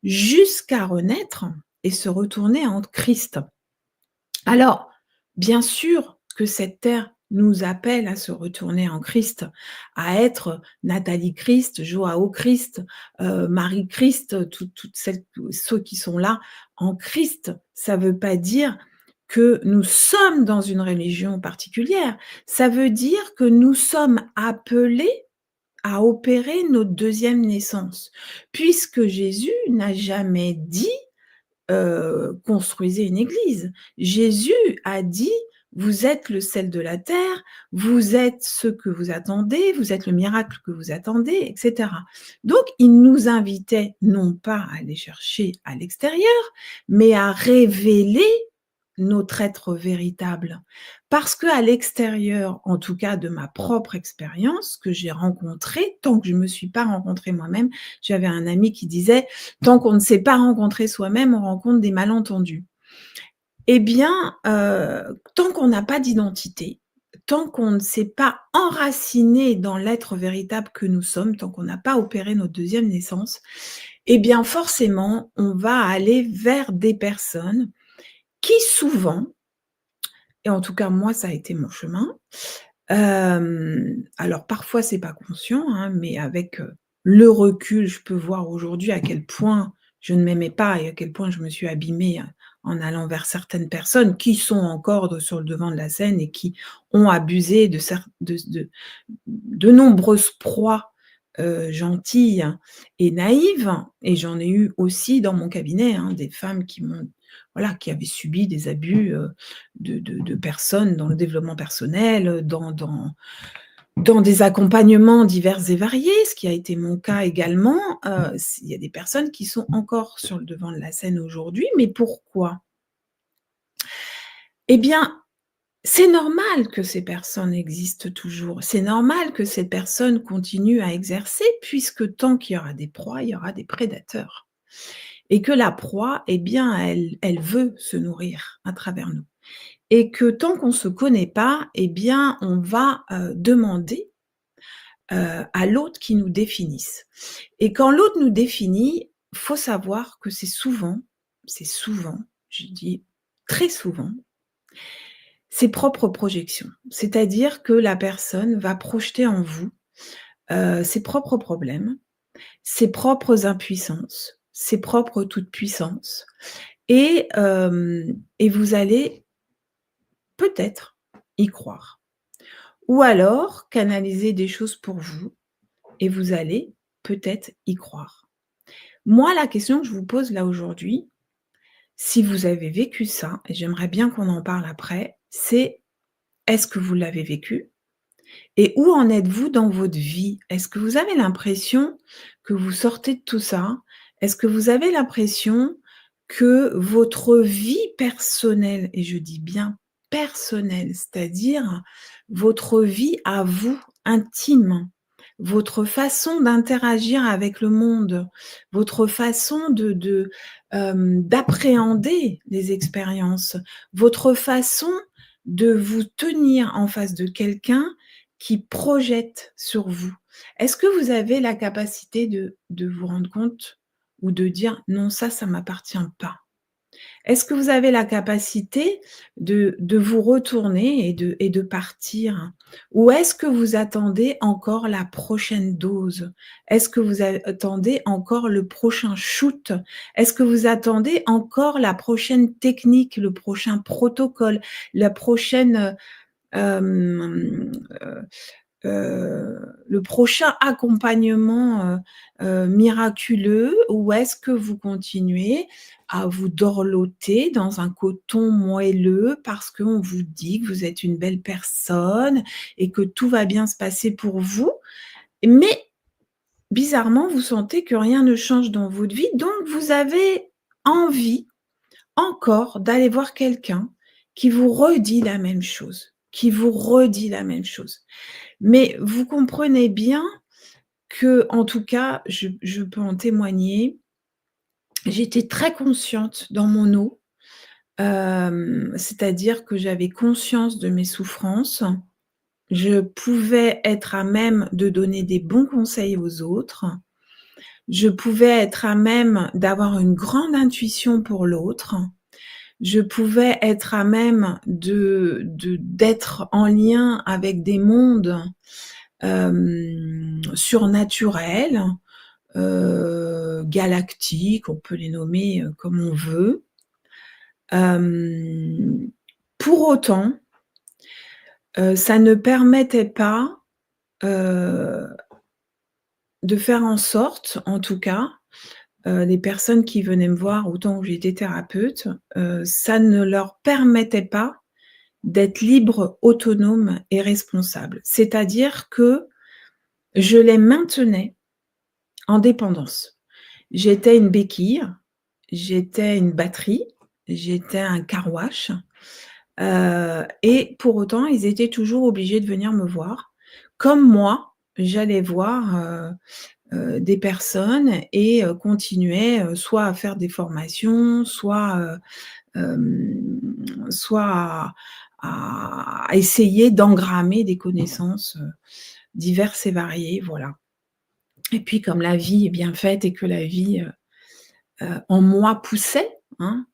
jusqu'à renaître et se retourner en Christ. Alors, bien sûr que cette terre nous appelle à se retourner en Christ, à être Nathalie Christ, Joao Christ, Marie Christ, toutes celles, ceux qui sont là en Christ. Ça ne veut pas dire que nous sommes dans une religion particulière. Ça veut dire que nous sommes appelés à opérer notre deuxième naissance, puisque Jésus n'a jamais dit, construisez une église. Jésus a dit: «Vous êtes le sel de la terre, vous êtes ce que vous attendez, vous êtes le miracle que vous attendez», et cetera. Donc il nous invitait non pas à aller chercher à l'extérieur, mais à révéler notre être véritable. Parce qu'à l'extérieur, en tout cas de ma propre expérience que j'ai rencontrée, tant que je ne me suis pas rencontrée moi-même, j'avais un ami qui disait: «Tant qu'on ne s'est pas rencontré soi-même, on rencontre des malentendus». Eh bien, tant qu'on n'a pas d'identité, tant qu'on ne s'est pas enraciné dans l'être véritable que nous sommes, tant qu'on n'a pas opéré notre deuxième naissance, eh bien forcément, on va aller vers des personnes qui souvent, et en tout cas moi ça a été mon chemin, Alors parfois c'est pas conscient, hein, mais avec, le recul, je peux voir aujourd'hui à quel point je ne m'aimais pas et à quel point je me suis abîmée, en allant vers certaines personnes qui sont encore sur le devant de la scène et qui ont abusé de nombreuses proies, gentilles et naïves, et j'en ai eu aussi dans mon cabinet, hein, des femmes qui m'ont voilà, qui avaient subi des abus, de personnes dans le développement personnel, dans des accompagnements divers et variés, ce qui a été mon cas également. Il y a des personnes qui sont encore sur le devant de la scène aujourd'hui, mais pourquoi? Eh bien, c'est normal que ces personnes existent toujours. C'est normal que ces personnes continuent à exercer puisque tant qu'il y aura des proies, il y aura des prédateurs et que la proie, eh bien, elle veut se nourrir à travers nous et que tant qu'on se connaît pas, eh bien, on va, demander, à l'autre qui nous définisse et quand l'autre nous définit, faut savoir que c'est souvent, je dis très souvent, ses propres projections. C'est-à-dire que la personne va projeter en vous, ses propres problèmes, ses propres impuissances, ses propres toute-puissances et vous allez peut-être y croire. Ou alors canaliser des choses pour vous et vous allez peut-être y croire. Moi, la question que je vous pose là aujourd'hui, si vous avez vécu ça, et j'aimerais bien qu'on en parle après, c'est: est-ce que vous l'avez vécu? Et où en êtes-vous dans votre vie? Est-ce que vous avez l'impression que vous sortez de tout ça? Est-ce que vous avez l'impression que votre vie personnelle, et je dis bien personnelle, c'est-à-dire votre vie à vous, intime, votre façon d'interagir avec le monde, votre façon d'appréhender les expériences, votre façon de vous tenir en face de quelqu'un qui projette sur vous. Est-ce que vous avez la capacité de vous rendre compte ou de dire: «Non, ça m'appartient pas»? Est-ce que vous avez la capacité de vous retourner et de partir? Ou est-ce que vous attendez encore la prochaine dose? Est-ce que vous attendez encore le prochain shoot? Est-ce que vous attendez encore la prochaine technique, le prochain protocole, la prochaine, hem, le prochain accompagnement, miraculeux, ou est-ce que vous continuez à vous dorloter dans un coton moelleux parce qu'on vous dit que vous êtes une belle personne et que tout va bien se passer pour vous, mais bizarrement, vous sentez que rien ne change dans votre vie, donc vous avez envie encore d'aller voir quelqu'un qui vous redit la même chose, qui vous redit la même chose. Mais vous comprenez bien que, en tout cas, je peux en témoigner, j'étais très consciente dans mon eau, c'est-à-dire que j'avais conscience de mes souffrances. Je pouvais être à même de donner des bons conseils aux autres. Je pouvais être à même d'avoir une grande intuition pour l'autre. Je pouvais être à même d'être en lien avec des mondes surnaturels, galactiques, on peut les nommer, comme on veut. Pour autant, ça ne permettait pas, heu, de faire en sorte, en tout cas, les personnes qui venaient me voir autant où j'étais thérapeute, ça ne leur permettait pas d'être libres, autonomes et responsables. C'est-à-dire que je les maintenais en dépendance. J'étais une béquille, j'étais une batterie, j'étais un car-wash, et pour autant, ils étaient toujours obligés de venir me voir. Comme moi, j'allais voir, des personnes et continuais, soit à faire des formations, soit à essayer d'engrammer des connaissances, diverses et variées, voilà. Et puis comme la vie est bien faite et que la vie, en moi poussait, hein,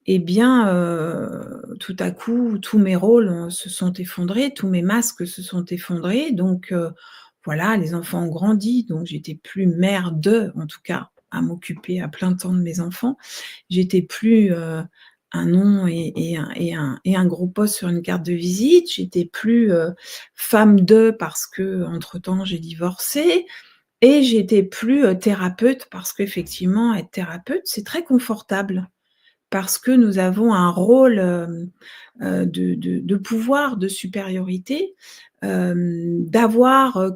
eh bien, tout à coup, tous mes rôles, se sont effondrés, tous mes masques se sont effondrés. Donc, voilà, les enfants ont grandi, donc j'étais plus mère de, en tout cas, à m'occuper à plein temps de mes enfants. J'étais plus, un nom et un gros poste sur une carte de visite. J'étais plus, femme de parce qu'entre-temps j'ai divorcé et j'étais plus, thérapeute parce qu'effectivement être thérapeute, c'est très confortable. Parce que nous avons un rôle, de pouvoir, de supériorité, d'avoir,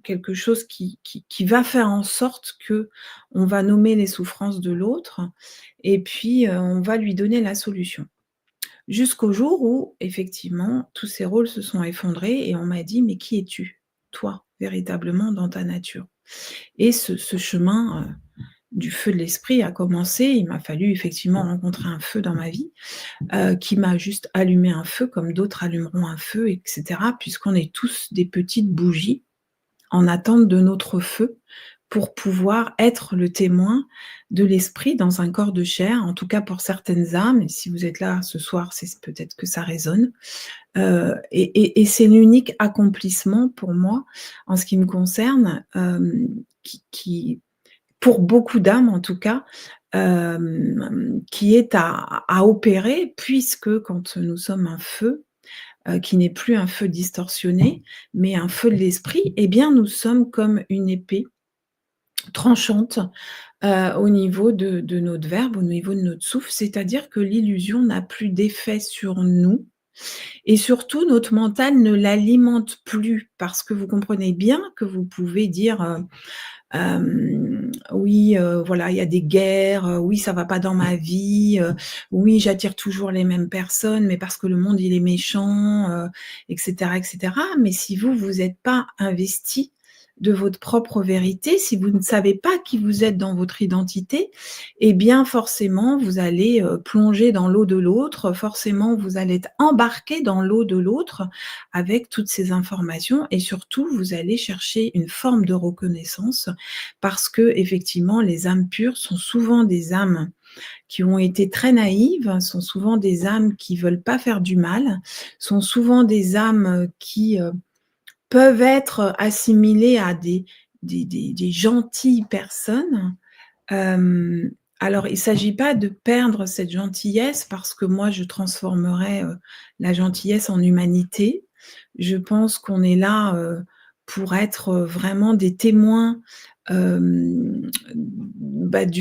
quelque chose qui va faire en sorte qu'on va nommer les souffrances de l'autre et puis, on va lui donner la solution. Jusqu'au jour où effectivement tous ces rôles se sont effondrés et on m'a dit: «Mais qui es-tu, toi, véritablement dans ta nature?» Et ce chemin, du feu de l'esprit a commencé. Il m'a fallu effectivement rencontrer un feu dans ma vie, qui m'a juste allumé un feu comme d'autres allumeront un feu et cetera, puisqu'on est tous des petites bougies en attente de notre feu pour pouvoir être le témoin de l'esprit dans un corps de chair, en tout cas pour certaines âmes et si vous êtes là ce soir, c'est peut-être que ça résonne, et c'est l'unique accomplissement pour moi, en ce qui me concerne, qui pour beaucoup d'âmes en tout cas, qui est à opérer puisque quand nous sommes un feu, qui n'est plus un feu distorsionné, mais un feu de l'esprit, eh bien nous sommes comme une épée tranchante, au niveau de notre verbe, au niveau de notre souffle. C'est-à-dire que l'illusion n'a plus d'effet sur nous et surtout notre mental ne l'alimente plus. Parce que vous comprenez bien que vous pouvez dire, «Oui, voilà, il y a des guerres, oui, ça va pas dans ma vie, oui, j'attire toujours les mêmes personnes, mais parce que le monde, il est méchant», et cetera et cetera. Mais si vous, vous êtes pas investi de votre propre vérité, si vous ne savez pas qui vous êtes dans votre identité, eh bien, forcément, vous allez, plonger dans l'eau de l'autre, forcément, vous allez être embarqué dans l'eau de l'autre avec toutes ces informations et surtout, vous allez chercher une forme de reconnaissance parce que effectivement, les âmes pures sont souvent des âmes qui ont été très naïves, sont souvent des âmes qui veulent pas faire du mal, sont souvent des âmes, qui, peuvent être assimilées à des gentilles personnes. Hem, alors il s'agit pas de perdre cette gentillesse parce que moi je transformerais, la gentillesse en humanité. Je pense qu'on est là, pour être, vraiment des témoins, du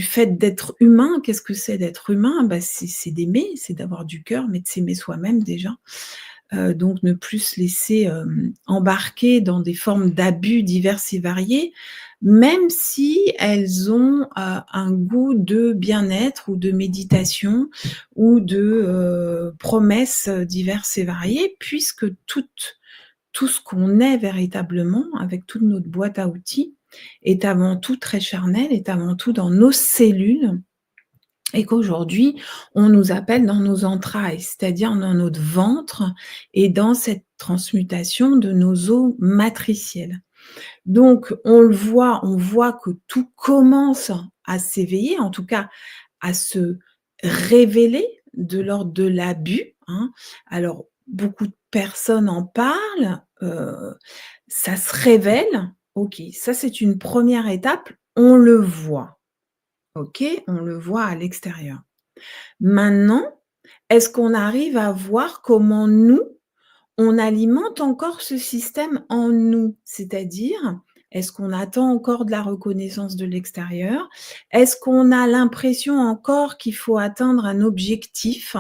fait d'être humain. Qu'est-ce que c'est d'être humain? Bah, c'est d'aimer, c'est d'avoir du cœur, mais de s'aimer soi-même déjà. Donc ne plus se laisser, embarquer dans des formes d'abus divers et variés, même si elles ont, un goût de bien-être ou de méditation ou de, promesses, diverses et variées puisque tout ce qu'on est véritablement avec toute notre boîte à outils est avant tout très charnel, est avant tout dans nos cellules et qu'aujourd'hui, on nous appelle dans nos entrailles, c'est-à-dire dans notre ventre et dans cette transmutation de nos eaux matricielles. Donc on voit que tout commence à s'éveiller, en tout cas à se révéler de l'ordre de l'abus, hein. Alors beaucoup de personnes en parlent, ça se révèle, OK, ça c'est une première étape, on le voit. OK, on le voit à l'extérieur. Maintenant, est-ce qu'on arrive à voir comment nous, on alimente encore ce système en nous? C'est-à-dire, est-ce qu'on attend encore de la reconnaissance de l'extérieur? Est-ce qu'on a l'impression encore qu'il faut atteindre un objectif?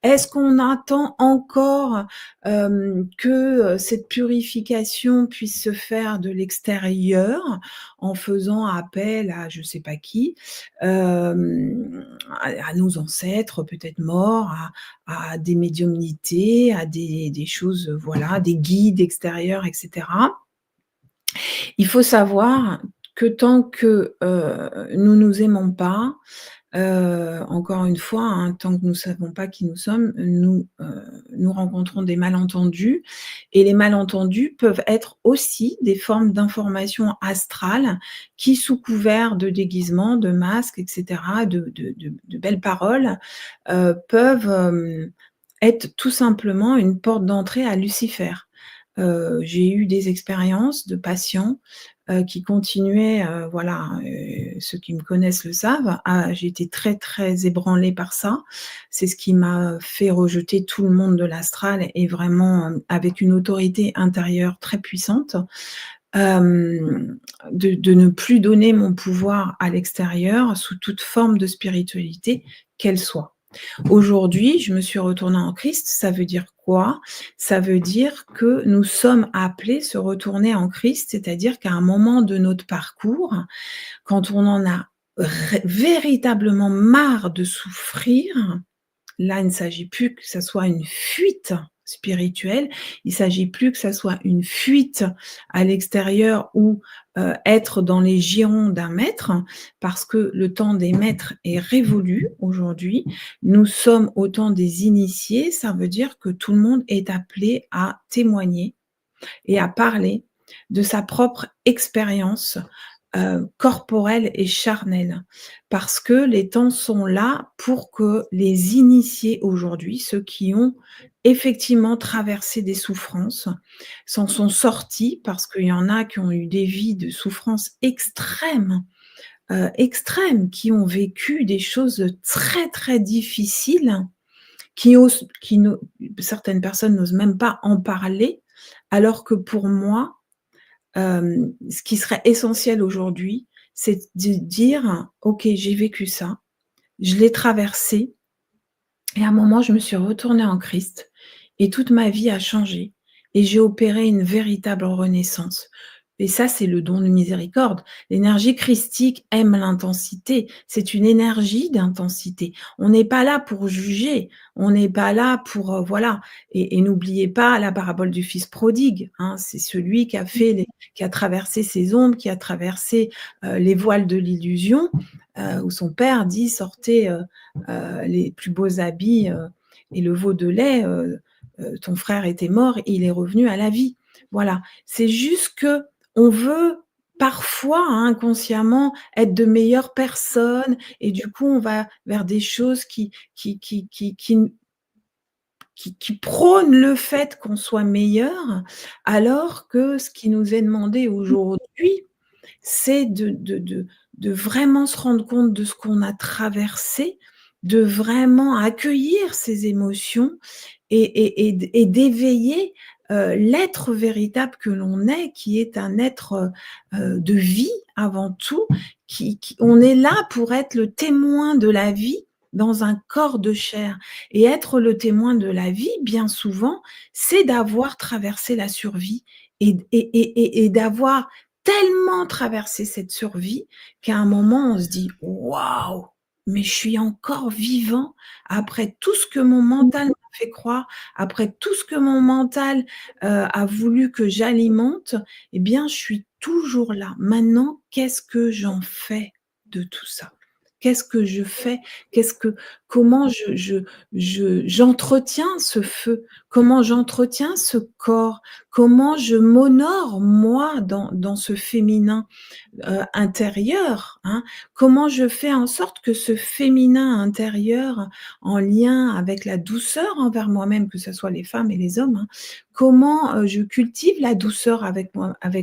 Est-ce qu'on attend encore, que, cette purification puisse se faire de l'extérieur en faisant appel à je sais pas qui, à nos ancêtres peut-être morts, à des médiumnités, à des choses, voilà, des guides extérieurs et cetera. Il faut savoir que tant que, nous nous aimons pas, Encore une fois, hein, tant que nous ne savons pas qui nous sommes, nous rencontrons des malentendus et les malentendus peuvent être aussi des formes d'informations astrales qui, sous couvert de déguisement, de masques et cetera, de belles paroles, peuvent, être tout simplement une porte d'entrée à Lucifer. J'ai eu des expériences de patients, qui continuaient, voilà, ceux qui me connaissent le savent, j'ai été très, très ébranlée par ça. C'est ce qui m'a fait rejeter tout le monde de l'astral et vraiment, avec une autorité intérieure très puissante, de ne plus donner mon pouvoir à l'extérieur sous toute forme de spiritualité, qu'elle soit. Aujourd'hui, je me suis retournée en Christ. Ça veut dire quoi? Ça veut dire que nous sommes appelés se retourner en Christ, c'est-à-dire qu'à un moment de notre parcours, quand on en a véritablement marre de souffrir, là, il ne s'agit plus que ça soit une fuite spirituelle, il ne s'agit plus que ça soit une fuite à l'extérieur ou être dans les girons d'un maître, parce que le temps des maîtres est révolu aujourd'hui. Nous sommes au temps des initiés, ça veut dire que tout le monde est appelé à témoigner et à parler de sa propre expérience corporelle et charnelle. Parce que les temps sont là pour que les initiés aujourd'hui, ceux qui ont effectivement traversé des souffrances, s'en sont sortis parce qu'il y en a qui ont eu des vies de souffrances extrêmes, qui ont vécu des choses très, très difficiles, qui no certaines personnes n'osent même pas en parler, alors que pour moi, ce qui serait essentiel aujourd'hui, c'est de dire: «OK, j'ai vécu ça, je l'ai traversé et à un moment, je me suis retournée en Christ et toute ma vie a changé et j'ai opéré une véritable renaissance». Et ça, c'est le don de miséricorde. L'énergie christique aime l'intensité. C'est une énergie d'intensité. On n'est pas là pour juger, on n'est pas là pour, voilà. Et n'oubliez pas la parabole du fils prodigue, hein. C'est celui qui a traversé ses ombres, qui a traversé, les voiles de l'illusion, où son père dit: «Sortez, les plus beaux habits, et le veau de lait, ton frère était mort, il est revenu à la vie». Voilà, c'est juste que on veut parfois, hein, inconsciemment, être de meilleures personnes et du coup, on va vers des choses qui prônent le fait qu'on soit meilleur, alors que ce qui nous est demandé aujourd'hui, c'est de vraiment se rendre compte de ce qu'on a traversé, de vraiment accueillir ces émotions et d'éveiller, l'être véritable que l'on est, qui est un être, de vie avant tout, qui on est là pour être le témoin de la vie dans un corps de chair et être le témoin de la vie, bien souvent, c'est d'avoir traversé la survie et d'avoir tellement traversé cette survie qu'à un moment, on se dit: «Waouh! Mais je suis encore vivant après tout ce que mon mental m'a fait croire, après tout ce que mon mental, a voulu que j'alimente, eh bien, je suis toujours là. Maintenant, qu'est-ce que j'en fais de tout ça? Qu'est-ce que je fais? Qu'est-ce que comment j'entretiens ce feu? Comment j'entretiens ce corps? Comment je m'honore moi dans ce féminin, intérieur, hein? Comment je fais en sorte que ce féminin intérieur, en lien avec la douceur envers moi-même, que ce soit les femmes et les hommes, hein, comment, je cultive la douceur avec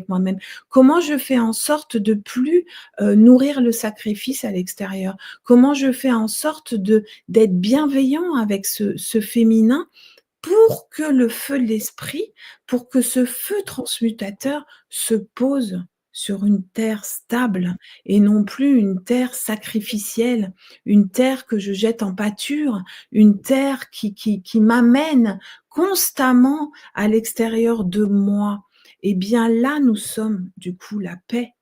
moi-même? Comment je fais en sorte de plus, nourrir le sacrifice à l'extérieur? Comment je fais en sorte d'être bienveillant avec ce féminin pour que le feu de l'esprit, pour que ce feu transmutateur se pose sur une terre stable et non plus une terre sacrificielle, une terre que je jette en pâture, une terre qui m'amène constamment à l'extérieur de moi. Et bien là, nous sommes du coup la paix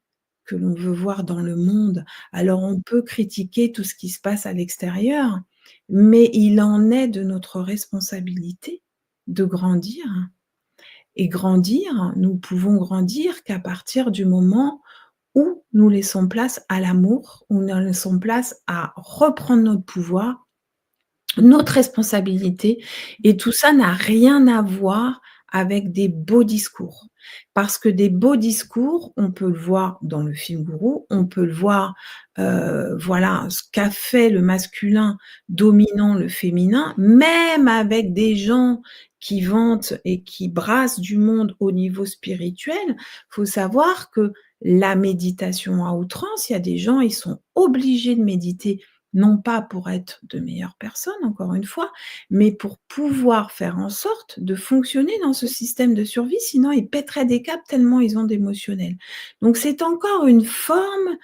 que l'on veut voir dans le monde. Alors on peut critiquer tout ce qui se passe à l'extérieur, mais il en est de notre responsabilité de grandir et grandir, nous pouvons grandir qu'à partir du moment ou nous laissons place à l'amour, ou nous laissons place à reprendre notre pouvoir, notre responsabilité, et tout ça n'a rien à voir avec des beaux discours. Parce que des beaux discours, on peut le voir dans le film Gourou, on peut le voir, voilà, ce qu'a fait le masculin dominant le féminin, même avec des gens qui vantent et qui brassent du monde au niveau spirituel. Faut savoir que la méditation à outrance, il y a des gens, ils sont obligés de méditer, non pas pour être de meilleures personnes, encore une fois, mais pour pouvoir faire en sorte de fonctionner dans ce système de survie, sinon ils pèteraient des câbles tellement ils ont d'émotionnel. Donc c'est encore une forme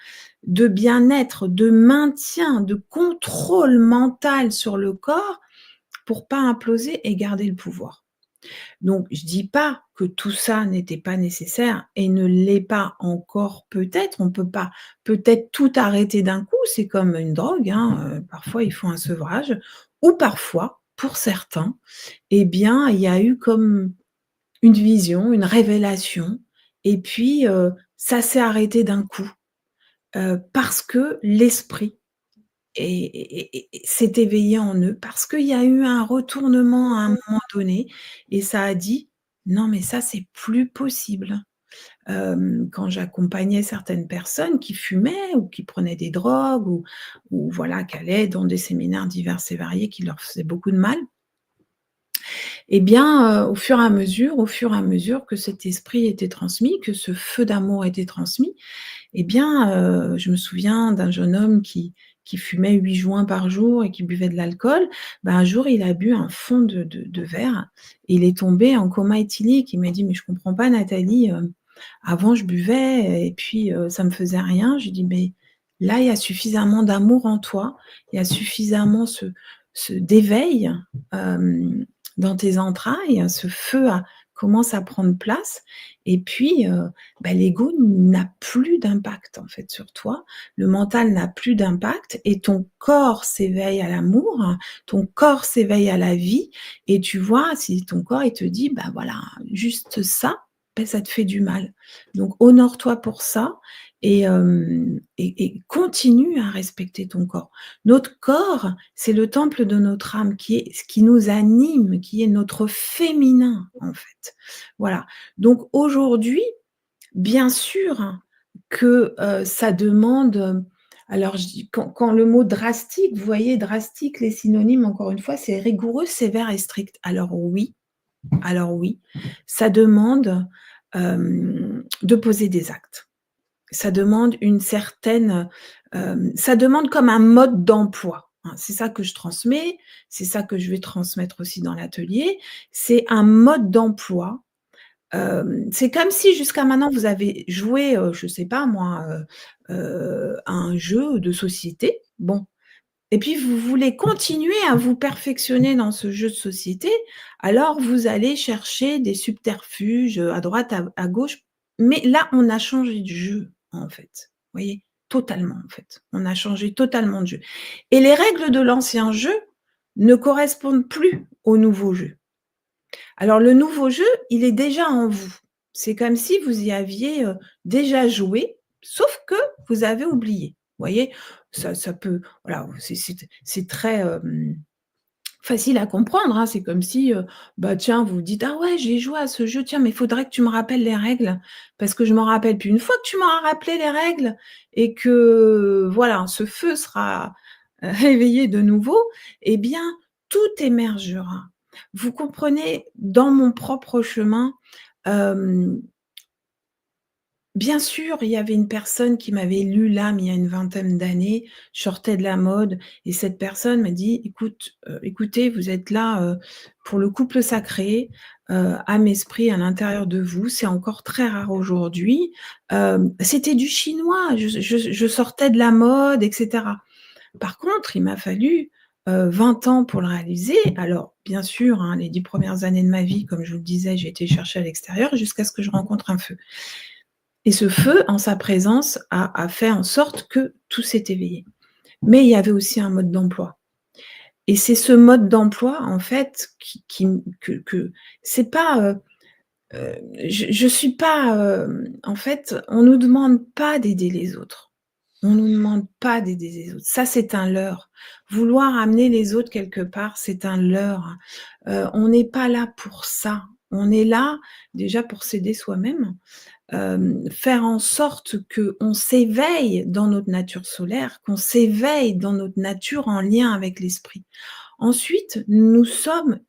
de bien-être, de maintien, de contrôle mental sur le corps pour pas imploser et garder le pouvoir. Donc je dis pas que tout ça n'était pas nécessaire et ne l'est pas encore peut-être. On peut pas peut-être tout arrêter d'un coup, c'est comme une drogue, hein, parfois il faut un sevrage ou parfois, pour certains, eh bien, il y a eu comme une vision, une révélation et puis, ça s'est arrêté d'un coup, parce que l'esprit s'est éveillé en eux, parce qu'il y a eu un retournement à un moment donné et ça a dit: «Non mais ça, c'est plus possible». Quand j'accompagnais certaines personnes qui fumaient ou qui prenaient des drogues ou voilà, qui allaient dans des séminaires divers et variés qui leur faisaient beaucoup de mal, eh bien, au fur et à mesure que cet esprit était transmis, que ce feu d'amour était transmis, eh bien, je me souviens d'un jeune homme qui fumait 8 joints par jour et qui buvait de l'alcool. Ben, un jour, il a bu un fond de verre et il est tombé en coma éthylique. Il m'a dit: «Mais je comprends pas Nathalie, avant je buvais et puis, ça me faisait rien». Je lui dis: «Mais là, il y a suffisamment d'amour en toi, il y a suffisamment d'éveil, hem, dans tes entrailles, ce feu commence à prendre place et puis, bah, l'ego n'a plus d'impact, en fait, sur toi. Le mental n'a plus d'impact et ton corps s'éveille à l'amour, hein, ton corps s'éveille à la vie et tu vois, si ton corps, il te dit: «Bah, voilà, juste ça, bah, ça te fait du mal». Donc honore-toi pour ça et continue à respecter ton corps. Notre corps, c'est le temple de notre âme qui est ce qui nous anime, qui est notre féminin, en fait. Voilà. Donc aujourd'hui, bien sûr que, ça demande, alors je dis quand le mot drastique, vous voyez drastique, les synonymes encore une fois, c'est rigoureux, sévère et strict. Alors oui, ça demande, de poser des actes. Ça demande une certaine, ça demande comme un mode d'emploi, hein. C'est ça que je transmets, c'est ça que je vais transmettre aussi dans l'atelier. C'est un mode d'emploi. C'est comme si jusqu'à maintenant vous avez joué, je sais pas moi, à un jeu de société, bon, et puis vous voulez continuer à vous perfectionner dans ce jeu de société, alors vous allez chercher des subterfuges, à droite, à gauche, mais là, on a changé de jeu, en fait. Vous voyez? Totalement, en fait. On a changé totalement de jeu et les règles de l'ancien jeu ne correspondent plus au nouveau jeu. Alors le nouveau jeu, il est déjà en vous. C'est comme si vous y aviez, déjà joué, sauf que vous avez oublié. Vous voyez? Ça peut voilà, c'est très, facile à comprendre, hein. C'est comme si, bah, tiens, vous vous dites: «Ah ouais, j'ai joué à ce jeu, tiens, mais il faudrait que tu me rappelles les règles, parce que je m'en rappelle plus». Une fois que tu m'auras rappelé les règles et que, voilà, ce feu sera, éveillé de nouveau, eh bien, tout émergera. Vous comprenez, dans mon propre chemin, hem bien sûr, il y avait une personne qui m'avait lu l'âme il y a une vingtaine d'années. Je sortais de la mode et cette personne m'a dit: «Écoutez, vous êtes là, pour le couple sacré, âme, esprit à l'intérieur de vous. C'est encore très rare aujourd'hui». C'était du chinois, je sortais de la mode et cetera. Par contre, il m'a fallu, 20 ans pour le réaliser. Alors bien sûr, hein, les 10 premières années de ma vie, comme je vous le disais, j'ai été chercher à l'extérieur jusqu'à ce que je rencontre un feu. Et ce feu, en sa présence, a fait en sorte que tout s'est éveillé. Mais il y avait aussi un mode d'emploi et c'est ce mode d'emploi, en fait, qui m que c'est pas, je suis pas, en fait, on nous demande pas d'aider les autres. On nous demande pas d'aider les autres. Ça, c'est un leurre. Vouloir amener les autres quelque part, c'est un leurre. On n'est pas là pour ça. On est là déjà pour s'aider soi-même, faire en sorte qu'on s'éveille dans notre nature solaire, qu'on s'éveille dans notre nature en lien avec l'esprit. Ensuite, nous sommes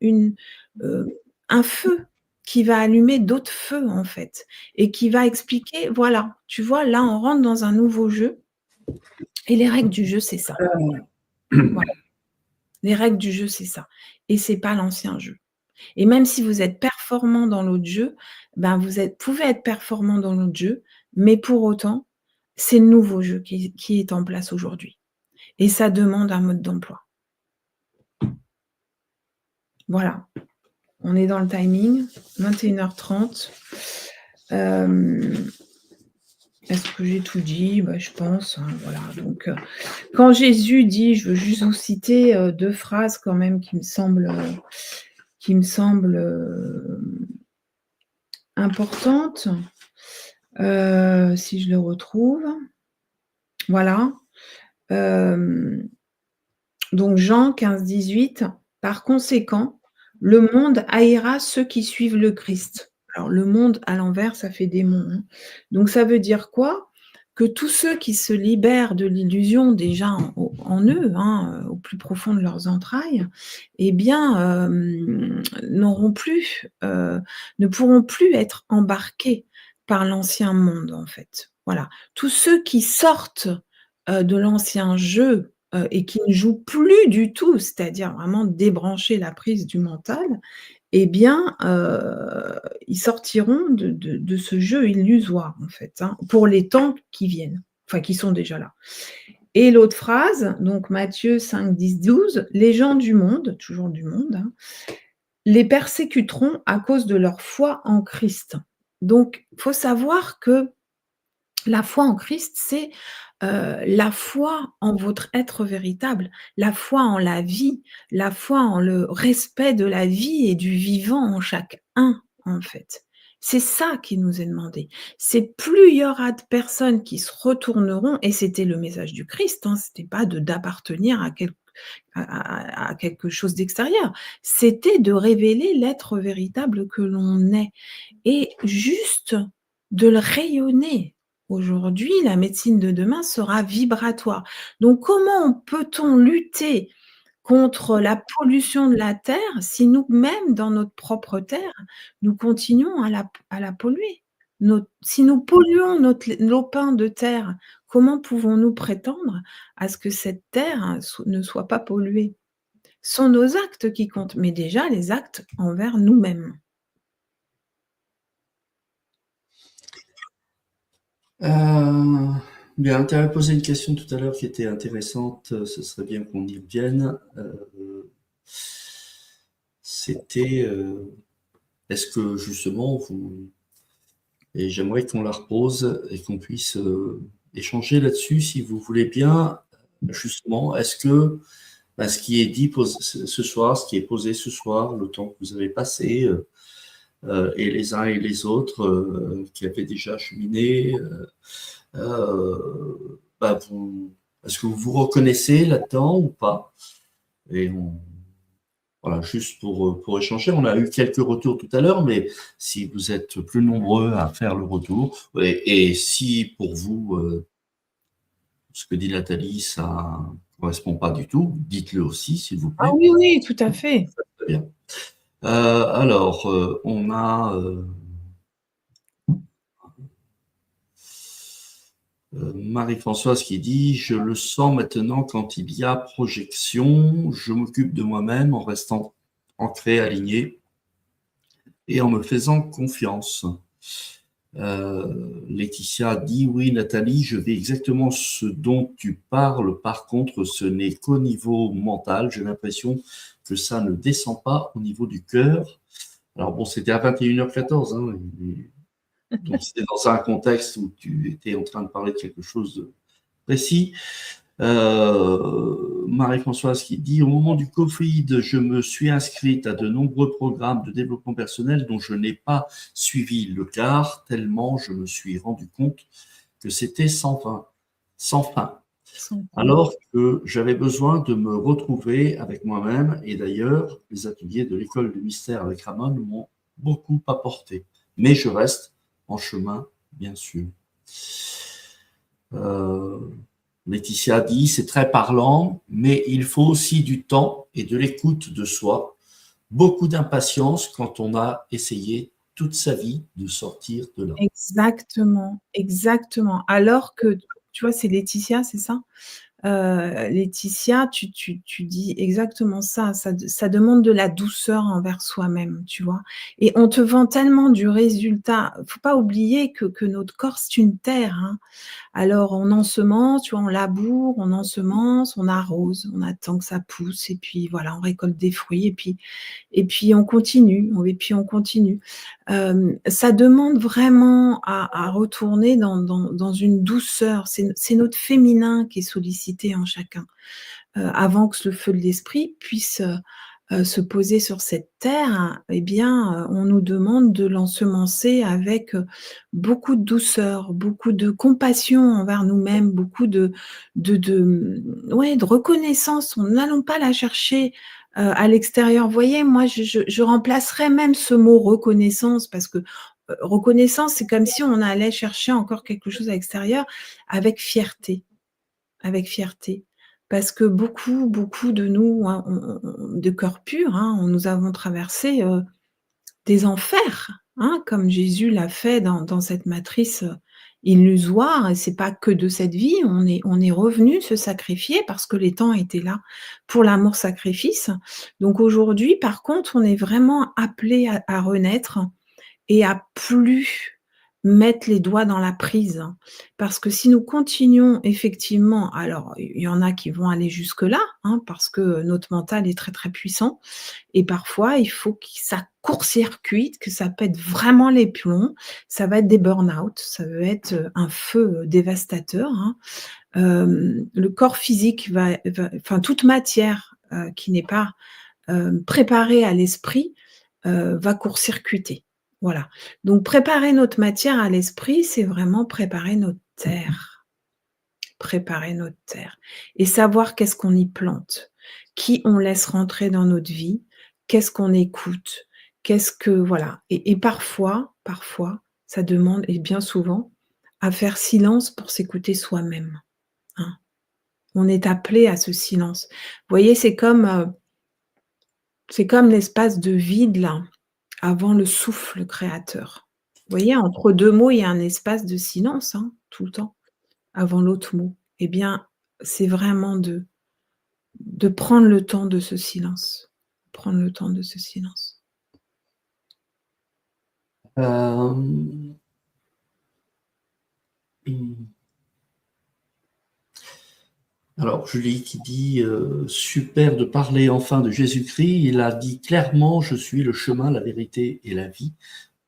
un feu qui va allumer d'autres feux, en fait, et qui va expliquer, voilà, tu vois, là, on rentre dans un nouveau jeu et les règles du jeu, c'est ça. Voilà. Les règles du jeu, c'est ça et c'est pas l'ancien jeu et même si vous êtes performant dans l'autre jeu, ben, pouvez être performant dans l'autre jeu, mais pour autant, c'est le nouveau jeu qui est en place aujourd'hui et ça demande un mode d'emploi. Voilà. On est dans le timing, 21h30. Est-ce que j'ai tout dit? Bah, je pense, hein, voilà. Donc, quand Jésus dit, je veux juste vous citer 2 phrases quand même qui me semblent importantes. Si je le retrouve. Voilà. Donc Jean 15-18. Par conséquent, le monde haïra ceux qui suivent le Christ. Alors le monde à l'envers, ça fait démon, hein. Donc ça veut dire quoi? Que tous ceux qui se libèrent de l'illusion déjà en eux, hein, au plus profond de leurs entrailles, eh bien, n'auront plus, ne pourront plus être embarqués par l'ancien monde, en fait. Voilà. Tous ceux qui sortent, de l'ancien jeu, et qui ne jouent plus du tout, c'est-à-dire vraiment débrancher la prise du mental, eh bien, ils sortiront de ce jeu illusoire, en fait, hein, pour les temps qui viennent, enfin qui sont déjà là. Et l'autre phrase, donc Matthieu 5-10-12, les gens du monde, toujours du monde, hein, les persécuteront à cause de leur foi en Christ. Donc, il faut savoir que la foi en Christ, c'est la foi en votre être véritable, la foi en la vie, la foi en le respect de la vie et du vivant en chacun, en fait. C'est ça qui nous est demandé. C'est plus il y aura de personnes qui se retourneront, et c'était le message du Christ, hein, c'était pas d'appartenir à quelque chose d'extérieur, c'était de révéler l'être véritable que l'on est et juste de le rayonner. Aujourd'hui, la médecine de demain sera vibratoire. Donc comment peut-on lutter contre la pollution de la terre si nous-mêmes, dans notre propre terre, nous continuons à la polluer? Si nous polluons notre lopin de terre, comment pouvons-nous prétendre à ce que cette terre ne soit pas polluée? Ce sont nos actes qui comptent, mais déjà les actes envers nous-mêmes. Bien, tu avais posé une question tout à l'heure qui était intéressante, ce serait bien qu'on y revienne. C'était, est-ce que justement vous, et j'aimerais qu'on la repose et qu'on puisse échanger là-dessus, si vous voulez bien, justement, est-ce que ce qui est dit ce soir, ce qui est posé ce soir, le temps que vous avez passé, et les uns et les autres qui avaient déjà cheminé, est-ce que vous vous reconnaissez là-dedans ou pas? Et voilà, juste pour échanger, on a eu quelques retours tout à l'heure, mais si vous êtes plus nombreux à faire le retour, et si pour vous, ce que dit Nathalie, ça ne correspond pas du tout, dites-le aussi, s'il vous Ah plaît. oui, oui, tout à fait. Très bien. Alors, on a Marie-Françoise qui dit « Je le sens maintenant quand il y a projection, je m'occupe de moi-même en restant ancré, aligné et en me faisant confiance. » Laetitia dit « Oui, Nathalie, je vis exactement ce dont tu parles. Par contre, ce n'est qu'au niveau mental. J'ai l'impression que ça ne descend pas au niveau du cœur. » Alors bon, c'était à 21h14, hein, donc c'était dans un contexte où tu étais en train de parler de quelque chose de précis. Marie-Françoise qui dit: au moment du Covid, je me suis inscrite à de nombreux programmes de développement personnel dont je n'ai pas suivi le quart, tellement je me suis rendu compte que c'était sans fin, alors que j'avais besoin de me retrouver avec moi-même. Et d'ailleurs, les ateliers de l'école du mystère avec Ramon m'ont beaucoup apporté. Mais je reste en chemin, bien sûr. Laetitia dit: c'est très parlant, mais il faut aussi du temps et de l'écoute de soi. Beaucoup d'impatience quand on a essayé toute sa vie de sortir de là. Exactement, exactement. Alors que, tu vois, c'est Laetitia, c'est ça? Laetitia, tu dis exactement ça. Ça demande de la douceur envers soi-même, tu vois? Et on te vend tellement du résultat. Faut pas oublier que notre corps, c'est une terre, hein. Alors on ensemence, tu vois, on laboure, on ensemence, on arrose, on attend que ça pousse et puis voilà, on récolte des fruits et puis on continue, et puis on continue. Ça demande vraiment à retourner dans une douceur. C'est notre féminin qui est sollicité en chacun, avant que le feu de l'esprit puisse, se poser sur cette terre, eh bien, on nous demande de l'ensemencer avec, beaucoup de douceur, beaucoup de compassion envers nous-mêmes, beaucoup ouais, de reconnaissance. N'allons pas la chercher, à l'extérieur. Vous voyez, moi, je remplacerais même ce mot reconnaissance parce que, reconnaissance, c'est comme si on allait chercher encore quelque chose à l'extérieur avec fierté. Avec fierté. Parce que beaucoup de nous, hein, de cœur pur, hein, nous avons traversé, des enfers, hein, comme Jésus l'a fait dans cette matrice, illusoire et c'est pas que de cette vie. On est revenu se sacrifier parce que les temps étaient là pour l'amour-sacrifice. Donc aujourd'hui, par contre, on est vraiment appelé à renaître et à plus mettre les doigts dans la prise. Parce que si nous continuons effectivement, alors il y en a qui vont aller jusque-là, hein, parce que notre mental est très, très puissant et parfois il faut que ça court-circuite, que ça pète vraiment les plombs. Ça va être des burn-out, ça va être, un feu, dévastateur, hein. Le corps physique enfin toute matière, qui n'est pas, préparée à l'esprit, va court-circuiter. Voilà. Donc préparer notre matière à l'esprit, c'est vraiment préparer notre terre. Préparer notre terre et savoir qu'est-ce qu'on y plante, qui on laisse rentrer dans notre vie, qu'est-ce qu'on écoute, qu'est-ce que voilà et parfois, ça demande et bien souvent, à faire silence pour s'écouter soi-même, hein. On est appelé à ce silence. Vous voyez, c'est comme l'espace de vide là, avant le souffle créateur. Vous voyez, entre 2 mots, il y a un espace de silence, hein, tout le temps, avant l'autre mot. Eh bien, c'est vraiment de prendre le temps de ce silence. Prendre le temps de ce silence. Euh, Alors, Julie qui dit super de parler enfin de Jésus-Christ. Il a dit clairement: je suis le chemin, la vérité et la vie,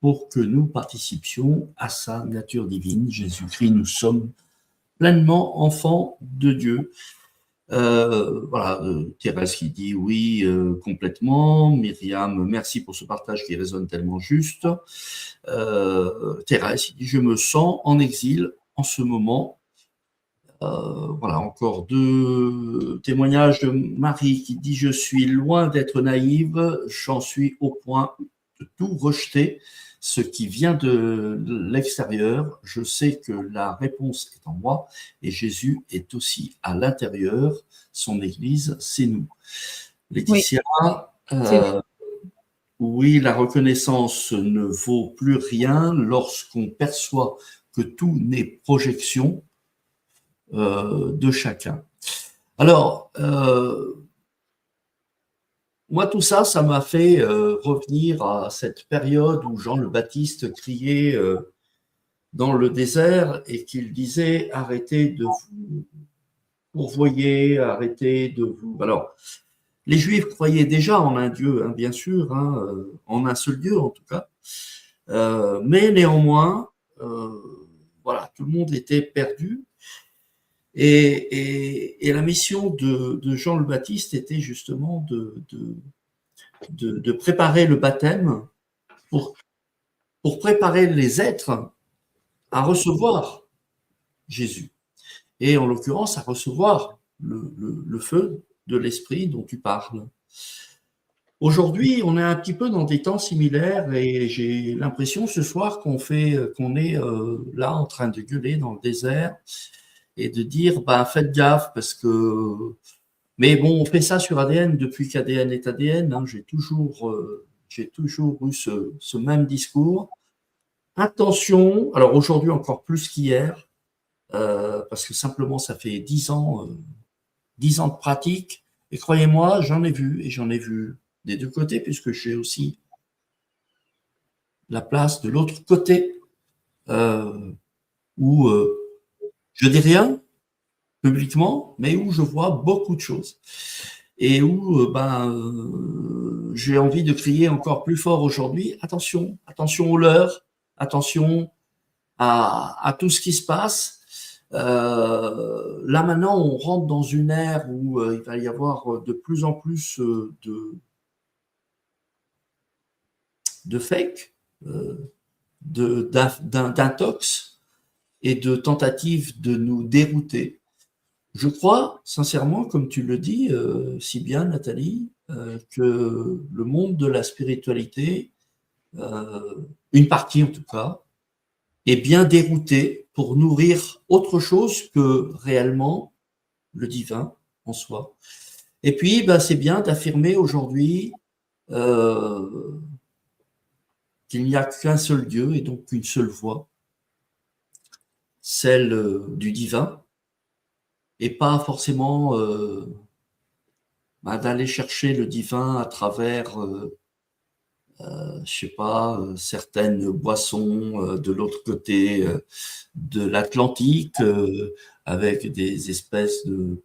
pour que nous participions à sa nature divine. Jésus-Christ, nous sommes pleinement enfants de Dieu. Voilà, Thérèse qui dit oui, complètement. Myriam, merci pour ce partage qui résonne tellement juste. Thérèse qui dit: je me sens en exil en ce moment. Voilà, encore 2 témoignages de Marie qui dit: je suis loin d'être naïve, j'en suis au point de tout rejeter, ce qui vient de l'extérieur. Je sais que la réponse est en moi et Jésus est aussi à l'intérieur. Son Église, c'est nous. Oui, Laetitia, c'est vrai. oui, la reconnaissance ne vaut plus rien lorsqu'on perçoit que tout n'est projection de chacun. Alors, moi, tout ça, ça m'a fait revenir à cette période où Jean le Baptiste criait dans le désert et qu'il disait: arrêtez de vous pourvoyer, arrêtez de vous. Alors, les Juifs croyaient déjà en un Dieu, hein, bien sûr, hein, en un seul Dieu en tout cas, mais néanmoins, voilà, tout le monde était perdu. Et la mission de Jean le Baptiste était justement de préparer le baptême pour préparer les êtres à recevoir Jésus. Et en l'occurrence, à recevoir le feu de l'esprit dont tu parles. Aujourd'hui, on est un petit peu dans des temps similaires et j'ai l'impression ce soir qu'on est là en train de gueuler dans le désert et de dire bah faites gaffe parce que mais bon on fait ça sur ADN depuis qu'ADN est ADN. Hein, j'ai toujours eu ce même discours. Attention, alors aujourd'hui encore plus qu'hier parce que simplement ça fait 10 ans de pratique et croyez-moi j'en ai vu des deux côtés puisque j'ai aussi la place de l'autre côté où je dis rien publiquement, mais où je vois beaucoup de choses et où j'ai envie de crier encore plus fort aujourd'hui. Attention, attention aux leurs, attention à tout ce qui se passe. Là maintenant, on rentre dans une ère où il va y avoir de plus en plus de fake, d'intox et de tentatives de nous dérouter. Je crois sincèrement, comme tu le dis si bien Nathalie, que le monde de la spiritualité, une partie en tout cas, est bien dérouté pour nourrir autre chose que réellement le divin en soi. Et puis, c'est bien d'affirmer aujourd'hui qu'il n'y a qu'un seul Dieu et donc qu'une seule voie, celle du divin, et pas forcément d'aller chercher le divin à travers, je sais pas, certaines boissons de l'autre côté de l'Atlantique, avec des espèces de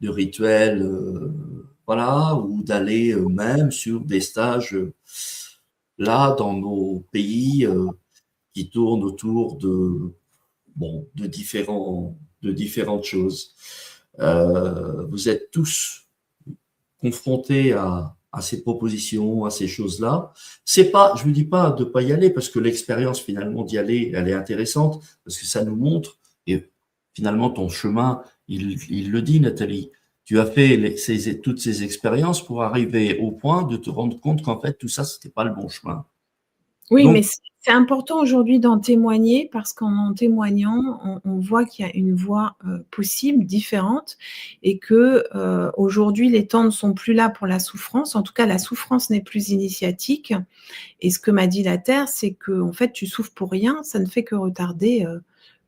rituels, voilà, ou d'aller même sur des stages là dans nos pays qui tournent autour de différentes choses. Vous êtes tous confrontés à ces propositions, à ces choses-là. C'est pas, je vous dis pas de pas y aller parce que l'expérience finalement d'y aller, elle est intéressante parce que ça nous montre et finalement ton chemin, il le dit Nathalie. Tu as fait toutes ces expériences pour arriver au point de te rendre compte qu'en fait tout ça c'était pas le bon chemin. Oui, Donc, mais c'est important aujourd'hui d'en témoigner parce qu'en témoignant, on voit qu'il y a une voie possible, différente, et que aujourd'hui les temps ne sont plus là pour la souffrance. En tout cas, la souffrance n'est plus initiatique. Et ce que m'a dit la Terre, c'est que en fait, tu souffres pour rien. Ça ne fait que retarder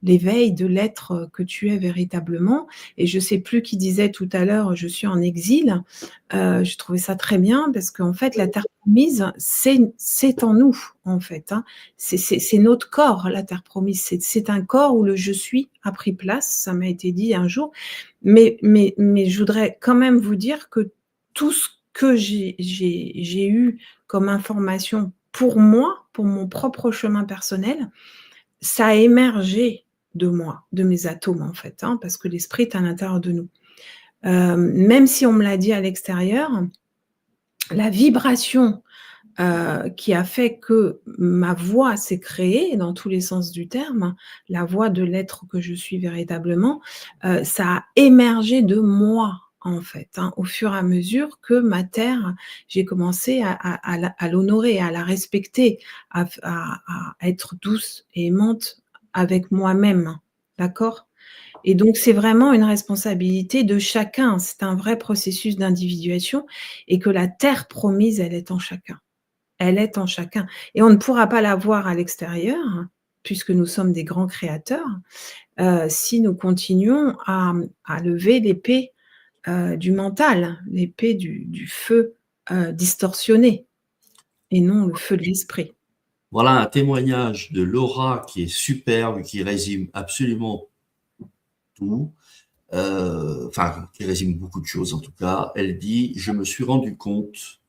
l'éveil de l'être que tu es véritablement. Et je sais plus qui disait tout à l'heure, je suis en exil. Je trouvais ça très bien parce qu'en fait, la terre promise, c'est en nous, en fait. Hein. C'est notre corps, la terre promise. C'est un corps où le je suis a pris place. Ça m'a été dit un jour. Mais je voudrais quand même vous dire que tout ce que j'ai eu comme information pour moi, pour mon propre chemin personnel, ça a émergé de moi, de mes atomes en fait, hein, parce que l'esprit est à l'intérieur de nous. Même si on me l'a dit à l'extérieur, la vibration qui a fait que ma voix s'est créée dans tous les sens du terme, la voix de l'être que je suis véritablement, ça a émergé de moi en fait, hein, au fur et à mesure que ma terre, j'ai commencé à l'honorer, à la respecter, à être douce et aimante avec moi-même, d'accord? Et donc c'est vraiment une responsabilité de chacun, c'est un vrai processus d'individuation et que la terre promise, elle est en chacun. Elle est en chacun et on ne pourra pas la voir à l'extérieur, puisque nous sommes des grands créateurs, si nous continuons à lever l'épée, du mental, l'épée du feu, distorsionné et non le feu de l'esprit. voilà un témoignage de Laura qui est superbe, qui résume absolument tout, enfin, qui résume beaucoup de choses en tout cas. Elle dit « Je me suis rendu compte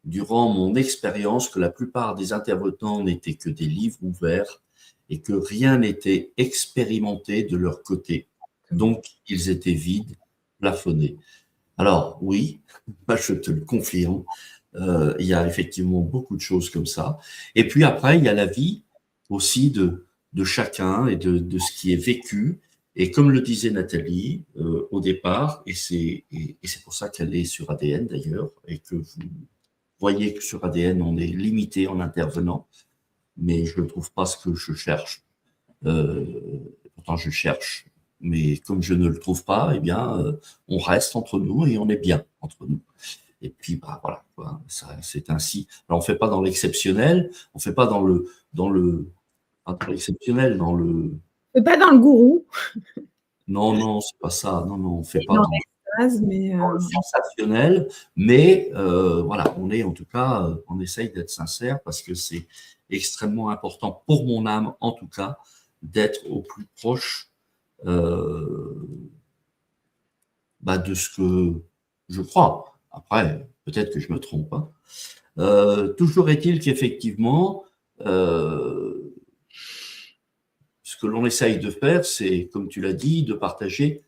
durant mon expérience que la plupart des intervenants n'étaient que des livres ouverts et que rien n'était expérimenté de leur côté. Donc, ils étaient vides, plafonnés. Alors, oui, bah, je te le confirme, il y a effectivement beaucoup de choses comme ça. Et puis après, il y a la vie aussi de chacun et de ce qui est vécu. Et comme le disait Nathalie au départ, et c'est pour ça qu'elle est sur ADN d'ailleurs, et que vous voyez que sur ADN, on est limité en intervenant, mais je ne trouve pas ce que je cherche. Pourtant, je cherche. Mais comme je ne le trouve pas, eh bien, on reste entre nous et on est bien entre nous. Et puis, bah, voilà, quoi, c'est ainsi. Alors, on fait pas dans l'exceptionnel, on fait pas pas dans l'exceptionnel, C'est pas dans le gourou. non, non, c'est pas ça. Non, non, on fait pas Dans dans l'extase, mais le sensationnel, mais voilà, on est en tout cas, on essaye d'être sincère parce que c'est extrêmement important pour mon âme, en tout cas, d'être au plus proche bah, de ce que je crois. Après, peut-être que je me trompe. Hein. Toujours est-il qu'effectivement, ce que l'on essaye de faire, c'est, comme tu l'as dit, de partager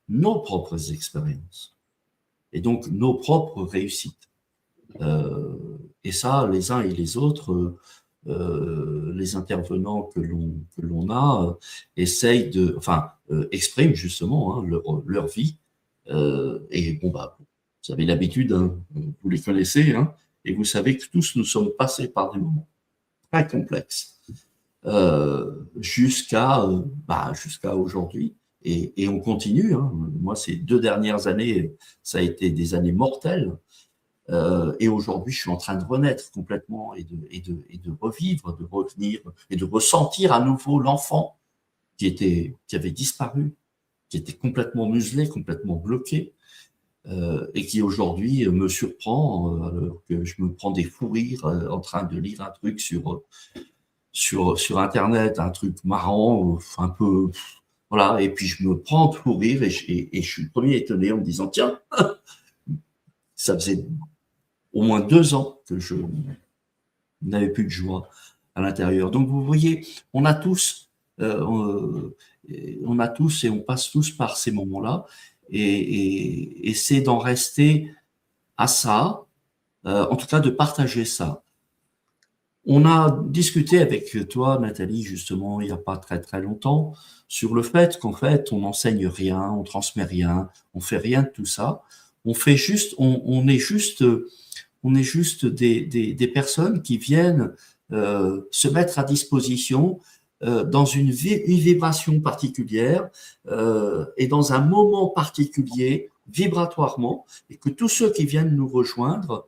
nos propres expériences et donc nos propres réussites. Et ça, les uns et les autres, les intervenants que l'on a essayent expriment justement hein, leur vie. Et bon, bah, vous avez l'habitude, hein, vous les connaissez, hein, et vous savez que tous nous sommes passés par des moments très complexes jusqu'à aujourd'hui. Et on continue. Hein. Moi, ces 2 dernières années, ça a été des années mortelles. Et aujourd'hui, je suis en train de renaître complètement et de revivre, de revenir et de ressentir à nouveau l'enfant qui avait disparu, qui était complètement muselé, complètement bloqué, et qui aujourd'hui me surprend alors que je me prends des fous rires en train de lire un truc sur Internet, un truc marrant, un peu, voilà, et puis je me prends de fou rire et je suis le premier étonné en me disant, tiens, ça faisait au moins 2 ans que je n'avais plus de joie à l'intérieur. Donc vous voyez, on a tous et on passe tous par ces moments-là, et c'est d'en rester à ça, en tout cas de partager ça. On a discuté avec toi, Nathalie, justement, il n'y a pas très très longtemps, sur le fait qu'en fait, on n'enseigne rien, on transmet rien, on fait rien de tout ça. On fait juste, on est juste des personnes qui viennent se mettre à disposition dans une vibration particulière et dans un moment particulier, vibratoirement, et que tous ceux qui viennent nous rejoindre,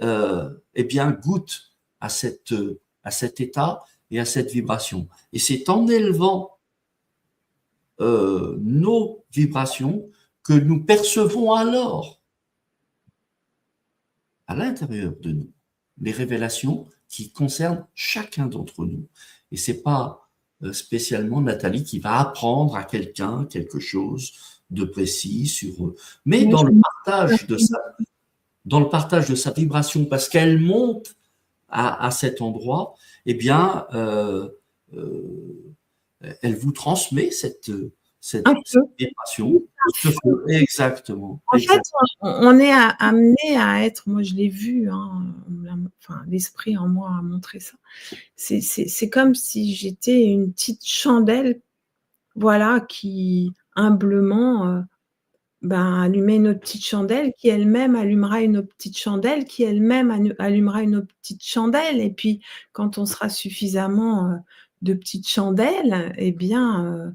eh bien, goûtent à cet état et à cette vibration. Et c'est en élevant nos vibrations que nous percevons alors à l'intérieur de nous les révélations qui concernent chacun d'entre nous. Et c'est pas spécialement Nathalie qui va apprendre à quelqu'un quelque chose de précis sur eux, mais dans le partage de sa vibration, parce qu'elle monte à cet endroit, eh bien, elle vous transmet cette vibration. Exactement. En fait, on est amené à être, moi je l'ai vu, hein, enfin, l'esprit en moi a montré ça. C'est comme si j'étais une petite chandelle, voilà, qui humblement allumait une autre petite chandelle, qui elle-même allumera une autre petite chandelle, qui elle-même allumera une autre petite chandelle. Et puis, quand on sera suffisamment de petites chandelles, eh bien,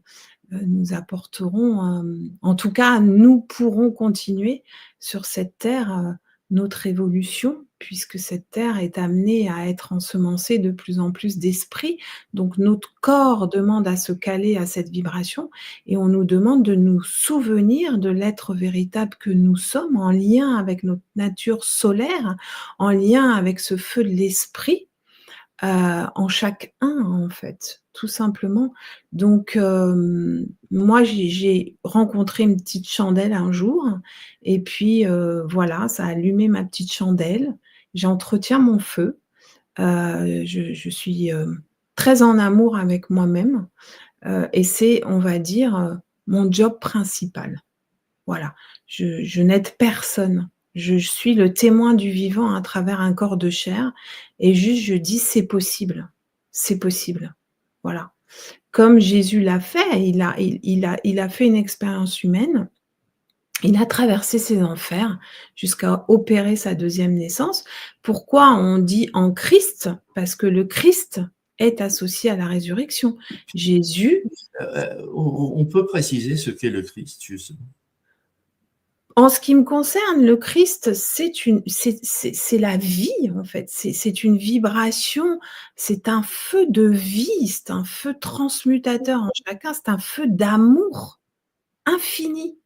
nous apporterons, en tout cas, nous pourrons continuer sur cette terre notre évolution, puisque cette terre est amenée à être ensemencée de plus en plus d'esprits. Donc notre corps demande à se caler à cette vibration et on nous demande de nous souvenir de l'être véritable que nous sommes, en lien avec notre nature solaire, en lien avec ce feu de l'esprit, en chacun, en fait, tout simplement. Donc moi, j'ai rencontré une petite chandelle un jour et puis voilà, ça a allumé ma petite chandelle. J'entretiens mon feu. Je suis très en amour avec moi-même et c'est, on va dire, mon job principal. Voilà, je n'aide personne. Je suis le témoin du vivant à travers un corps de chair et juste je dis: «C'est possible, c'est possible». Voilà. Comme Jésus l'a fait, il a fait une expérience humaine, il a traversé ses enfers jusqu'à opérer sa deuxième naissance. Pourquoi on dit en Christ? Parce que le Christ est associé à la résurrection. Jésus, On peut préciser ce qu'est le Christ, justement. en ce qui me concerne, le Christ, c'est la vie, en fait. C'est une vibration, c'est un feu de vie, c'est un feu transmutateur en chacun, c'est un feu d'amour infini,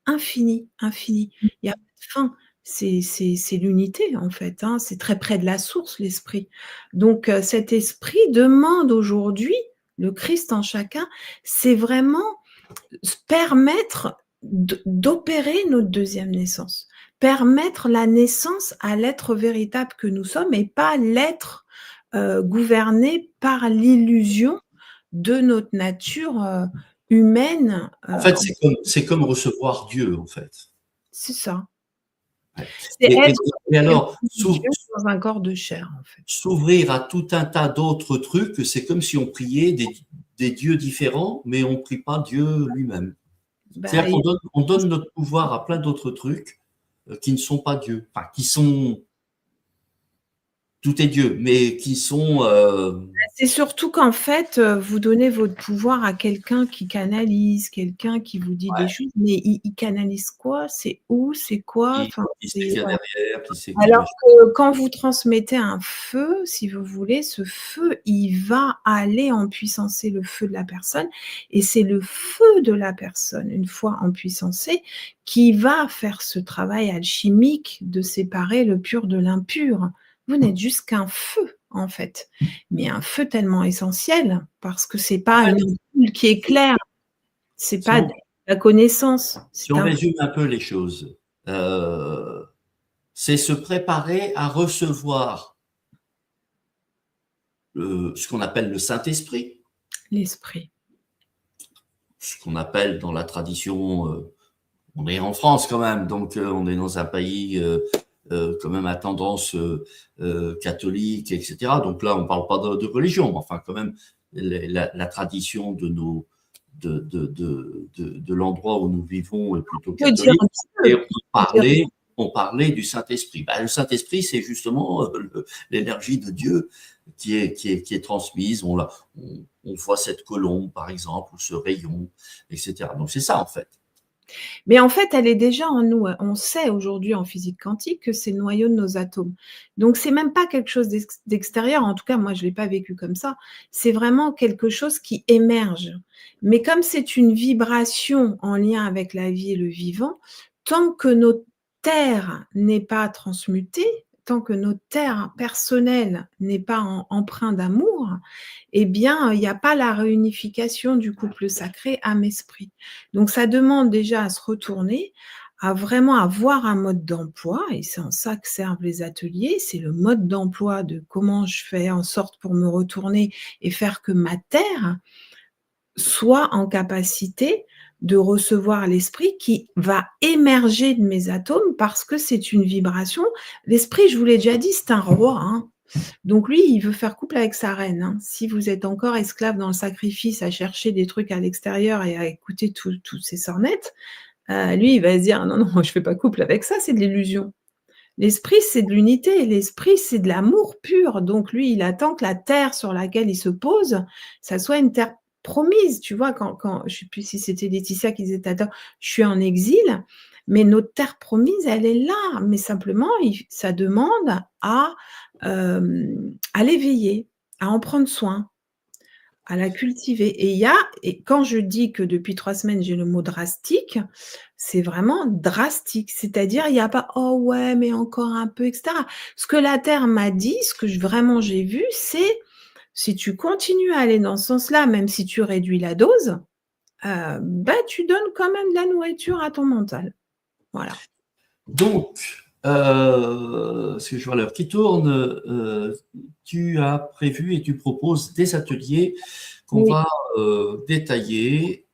infini, infini. Il y a pas de fin. C'est l'unité, en fait, hein. C'est très près de la source, l'esprit. Donc cet esprit demande aujourd'hui, le Christ en chacun, c'est vraiment permettre d'opérer notre deuxième naissance, permettre la naissance à l'être véritable que nous sommes et pas l'être gouverné par l'illusion de notre nature humaine. En fait, c'est comme recevoir Dieu, en fait. C'est ça. Ouais. C'est Et, être et alors, Dieu dans un corps de chair, en fait. s'ouvrir à tout un tas d'autres trucs, c'est comme si on priait des dieux différents, mais on ne prie pas Dieu lui-même. Bah, C'est-à-dire qu'on donne notre pouvoir à plein d'autres trucs qui ne sont pas Dieu, enfin, qui sont, tout est Dieu, mais qui sont... c'est surtout qu'en fait, vous donnez votre pouvoir à quelqu'un qui canalise, quelqu'un qui vous dit des ouais, choses, mais il canalise quoi? C'est où? C'est quoi? Enfin, qui sait c'est qu'il y a voilà. derrière, qui sait qui Alors machin. que quand vous transmettez un feu, si vous voulez, ce feu, il va aller empuissancer le feu de la personne et c'est le feu de la personne, une fois empuissancé, qui va faire ce travail alchimique de séparer le pur de l'impur. Vous n'êtes juste qu'un feu, en fait, mais un feu tellement essentiel parce que c'est pas une ampoule qui éclaire, c'est Si pas de on, la connaissance, si c'est on un résume un peu les choses, c'est se préparer à recevoir ce qu'on appelle le Saint-Esprit, l'esprit. ce qu'on appelle dans la tradition, on est en France quand même, donc on est dans un pays quand même à tendance catholique, etc. Donc là, on ne parle pas de religion, mais enfin quand même, la tradition de nos de l'endroit où nous vivons est plutôt On peut dire catholique. Et Dieu, on peut dire on parlait du Saint-Esprit. Ben, le Saint-Esprit, c'est justement l'énergie de Dieu qui est transmise. On voit cette colombe, par exemple, ou ce rayon, etc. Donc c'est ça, en fait. mais en fait, elle est déjà en nous. On sait aujourd'hui en physique quantique que c'est le noyau de nos atomes. Donc c'est même pas quelque chose d'extérieur, en tout cas moi je l'ai pas vécu comme ça. C'est vraiment quelque chose qui émerge. Mais comme c'est une vibration en lien avec la vie et le vivant, tant que notre terre n'est pas transmutée, tant que notre terre personnelle n'est pas empreinte d'amour, eh bien, il n'y a pas la réunification du couple sacré âme-esprit. Donc ça demande déjà à se retourner, à vraiment avoir un mode d'emploi et c'est en ça que servent les ateliers, c'est le mode d'emploi de comment je fais en sorte pour me retourner et faire que ma terre soit en capacité de recevoir l'esprit qui va émerger de mes atomes parce que c'est une vibration. L'esprit, je vous l'ai déjà dit, c'est un roi, hein. Donc lui, il veut faire couple avec sa reine, hein. Si vous êtes encore esclave dans le sacrifice, à chercher des trucs à l'extérieur et à écouter toutes ces sornettes, lui, il va se dire: «Non, non, moi je fais pas couple avec ça, c'est de l'illusion». L'esprit, c'est de l'unité, l'esprit, c'est de l'amour pur. Donc lui, il attend que la terre sur laquelle il se pose, ça soit une terre promise. Tu vois, quand je sais plus si c'était Laetitia qui disait: «Attends, je suis en exil», mais notre terre promise, elle est là. Mais simplement, ça demande à l'éveiller, à en prendre soin, à la cultiver et quand je dis que depuis 3 semaines, j'ai le mot drastique, c'est vraiment drastique. C'est-à-dire, il y a pas: «Oh ouais, mais encore un peu» et cetera. Ce que la terre m'a dit, ce que vraiment j'ai vu, c'est: «Si tu continues à aller dans ce sens-là, même si tu réduis la dose, bah, tu donnes quand même de la nourriture à ton mental». Voilà. Donc, parce que je vois l'heure qui tourne, tu as prévu et tu proposes des ateliers qu'on Oui. va détailler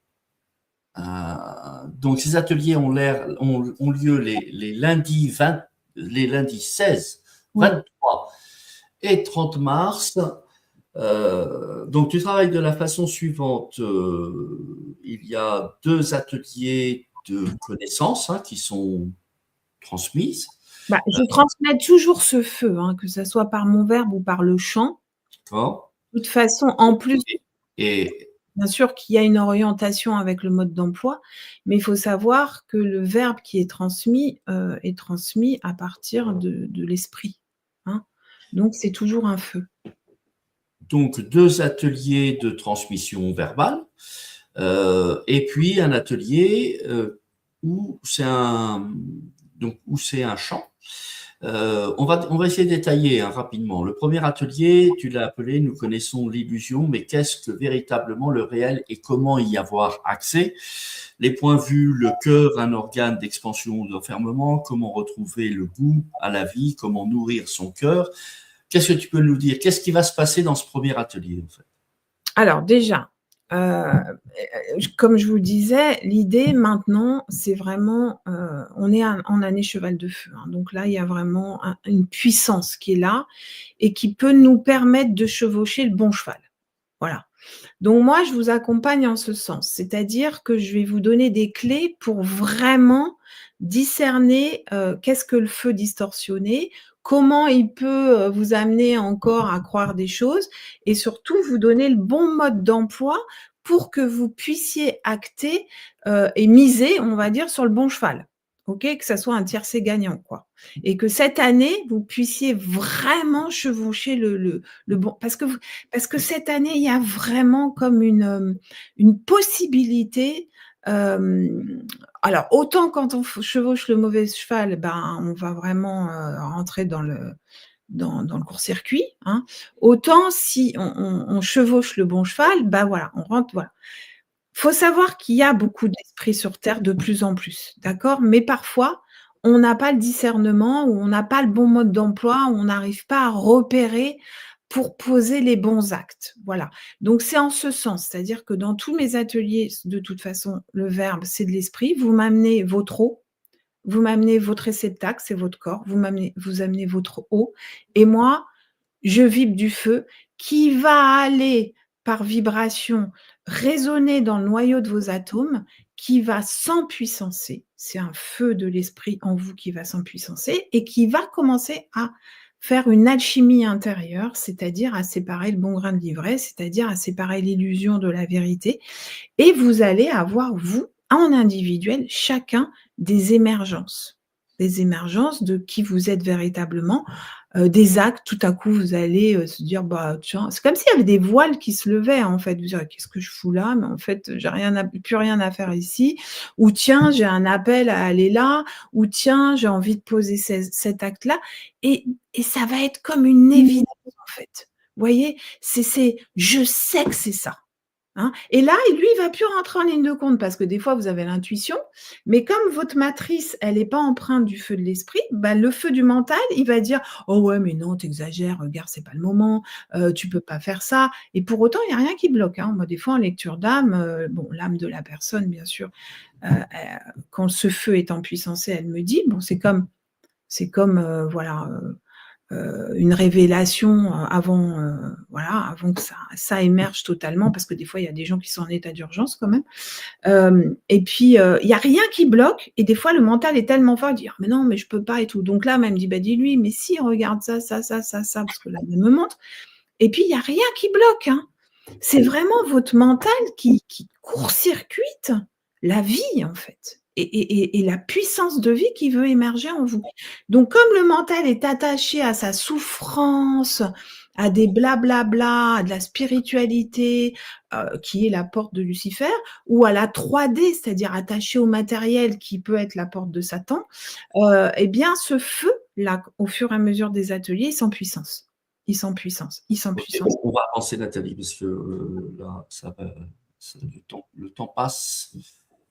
Donc, ces ateliers ont lieu les lundis 16, 23 et 30 mars. Donc, tu travailles de la façon suivante. Il y a 2 ateliers de connaissances qui sont transmises. Je transmets toujours ce feu, que ce soit par mon verbe ou par le chant. D'accord. De toute façon, en plus, Et bien sûr qu'il y a une orientation avec le mode d'emploi, mais il faut savoir que le verbe qui est transmis à partir de l'esprit. Donc, c'est toujours un feu. donc, 2 ateliers de transmission verbale, et puis un atelier où c'est un chant. On va essayer de détailler rapidement. Le premier atelier, tu l'as appelé « Nous connaissons l'illusion, mais qu'est-ce que véritablement le réel et comment y avoir accès ?» Les points vus, le cœur, un organe d'expansion ou d'enfermement, comment retrouver le goût à la vie, comment nourrir son cœur. Qu'est-ce que tu peux nous dire? Qu'est-ce qui va se passer dans ce premier atelier, en fait? Alors déjà, comme je vous le disais, l'idée maintenant, c'est vraiment, on est en année cheval de feu. Donc là, il y a vraiment une puissance qui est là et qui peut nous permettre de chevaucher le bon cheval. Voilà. Donc moi, je vous accompagne en ce sens, c'est-à-dire que je vais vous donner des clés pour vraiment discerner qu'est-ce que le feu distorsionné, comment il peut vous amener encore à croire des choses et surtout vous donner le bon mode d'emploi pour que vous puissiez acter et miser, on va dire, sur le bon cheval. Que ça soit un tiercé gagnant, quoi. Et que cette année, vous puissiez vraiment chevaucher le bon. Parce que cette année, il y a vraiment comme une possibilité. Alors, autant quand on chevauche le mauvais cheval, on va vraiment rentrer dans le court-circuit. Autant si on chevauche le bon cheval, voilà, on rentre. Voilà. Faut savoir qu'il y a beaucoup d'esprits sur Terre de plus en plus, d'accord? Mais parfois, on n'a pas le discernement ou on n'a pas le bon mode d'emploi, ou on n'arrive pas à repérer pour poser les bons actes. Voilà. Donc, c'est en ce sens, c'est-à-dire que dans tous mes ateliers, de toute façon, le verbe, c'est de l'esprit. Vous m'amenez votre eau, vous m'amenez votre réceptacle, c'est votre corps, vous amenez votre eau, et moi, je vibre du feu qui va aller par vibration résonner dans le noyau de vos atomes, qui va s'empuissancer. C'est un feu de l'esprit en vous qui va s'empuissancer et qui va commencer à faire une alchimie intérieure, c'est-à-dire à séparer le bon grain de l'ivraie, c'est-à-dire à séparer l'illusion de la vérité. Et vous allez avoir, vous, en individuel, chacun des émergences de qui vous êtes véritablement, des actes, tout à coup, vous allez se dire, tiens, c'est comme s'il y avait des voiles qui se levaient, en fait. Vous dire, qu'est-ce que je fous là? Mais en fait, j'ai plus rien à faire ici. Ou tiens, j'ai un appel à aller là. Ou tiens, j'ai envie de poser cet acte-là. Et ça va être comme une évidence, en fait. Vous voyez, je sais que c'est ça. Et là, lui, il va plus rentrer en ligne de compte parce que des fois, vous avez l'intuition, mais comme votre matrice, elle n'est pas empreinte du feu de l'esprit, le feu du mental, il va dire « Oh ouais, mais non, t'exagères, regarde, c'est pas le moment, tu peux pas faire ça. » Et pour autant, il n'y a rien qui bloque. Moi, des fois, en lecture d'âme, l'âme de la personne, bien sûr, quand ce feu est en puissance, elle me dit, c'est comme voilà, une révélation avant que ça émerge totalement, parce que des fois, il y a des gens qui sont en état d'urgence quand même. Et puis, il n'y a rien qui bloque, et des fois, le mental est tellement fort, il dit « mais non, mais je peux pas et tout ». Donc là, elle me dit « dis-lui, mais si, regarde ça, parce que là, elle me montre ». Et puis, il n'y a rien qui bloque. C'est vraiment votre mental qui court-circuite la vie, en fait. Et la puissance de vie qui veut émerger en vous. Donc, comme le mental est attaché à sa souffrance, à des blablabla, à de la spiritualité, qui est la porte de Lucifer, ou à la 3D, c'est-à-dire attaché au matériel qui peut être la porte de Satan, bien, ce feu-là, au fur et à mesure des ateliers, il s'empuissance. Okay, on va avancer, Nathalie, parce que là, le temps passe.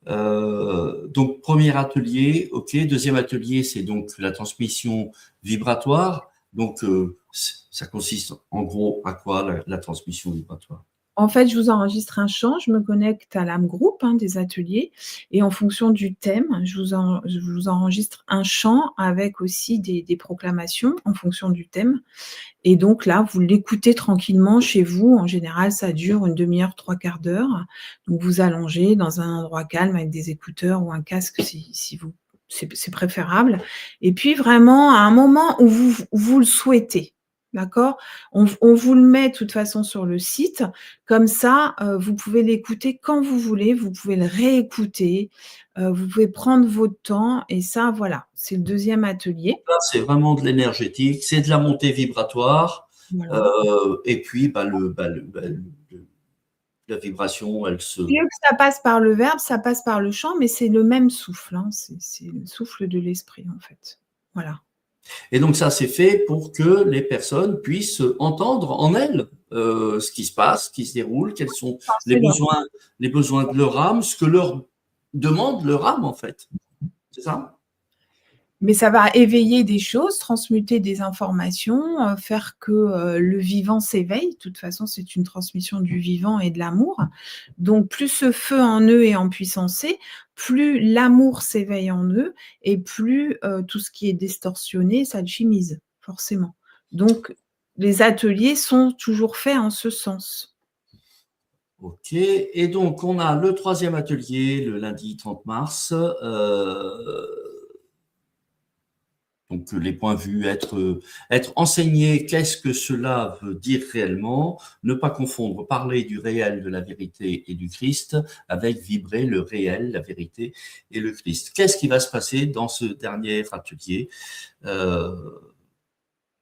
Donc, premier atelier, ok. Deuxième atelier, c'est donc la transmission vibratoire. Donc, ça consiste en gros à quoi la transmission vibratoire? En fait, je vous enregistre un chant, je me connecte à l'âme groupe, des ateliers et en fonction du thème, je vous enregistre un chant avec aussi des proclamations en fonction du thème et donc là, vous l'écoutez tranquillement chez vous. En général, ça dure une demi-heure, 3/4 d'heure. Donc vous allongez dans un endroit calme avec des écouteurs ou un casque si vous c'est préférable et puis vraiment à un moment où vous le souhaitez, d'accord? On vous le met de toute façon sur le site, comme ça, vous pouvez l'écouter quand vous voulez, vous pouvez le réécouter, vous pouvez prendre votre temps et ça, voilà, c'est le deuxième atelier. Là, c'est vraiment de l'énergétique, c'est de la montée vibratoire. Voilà. Et puis, la vibration, elle se. Mieux que ça passe par le verbe, ça passe par le chant, mais c'est le même souffle, c'est le souffle de l'esprit, en fait. Voilà. Et donc ça, c'est fait pour que les personnes puissent entendre en elles ce qui se passe, ce qui se déroule, quels sont Enfin, c'est leur les besoins de leur âme, ce que leur demande leur âme, en fait. C'est ça? Mais ça va éveiller des choses, transmuter des informations, faire que, le vivant s'éveille. De toute façon, c'est une transmission du vivant et de l'amour. Donc plus ce feu en eux est empuissancé, plus l'amour s'éveille en eux et plus, tout ce qui est distorsionné s'alchimise, forcément. Donc les ateliers sont toujours faits en ce sens. Ok. Et donc, on a le 3e atelier, le lundi 30 mars. Donc, les points vus, être enseigné, qu'est-ce que cela veut dire réellement? Ne pas confondre parler du réel, de la vérité et du Christ avec vibrer le réel, la vérité et le Christ. Qu'est-ce qui va se passer dans ce dernier atelier?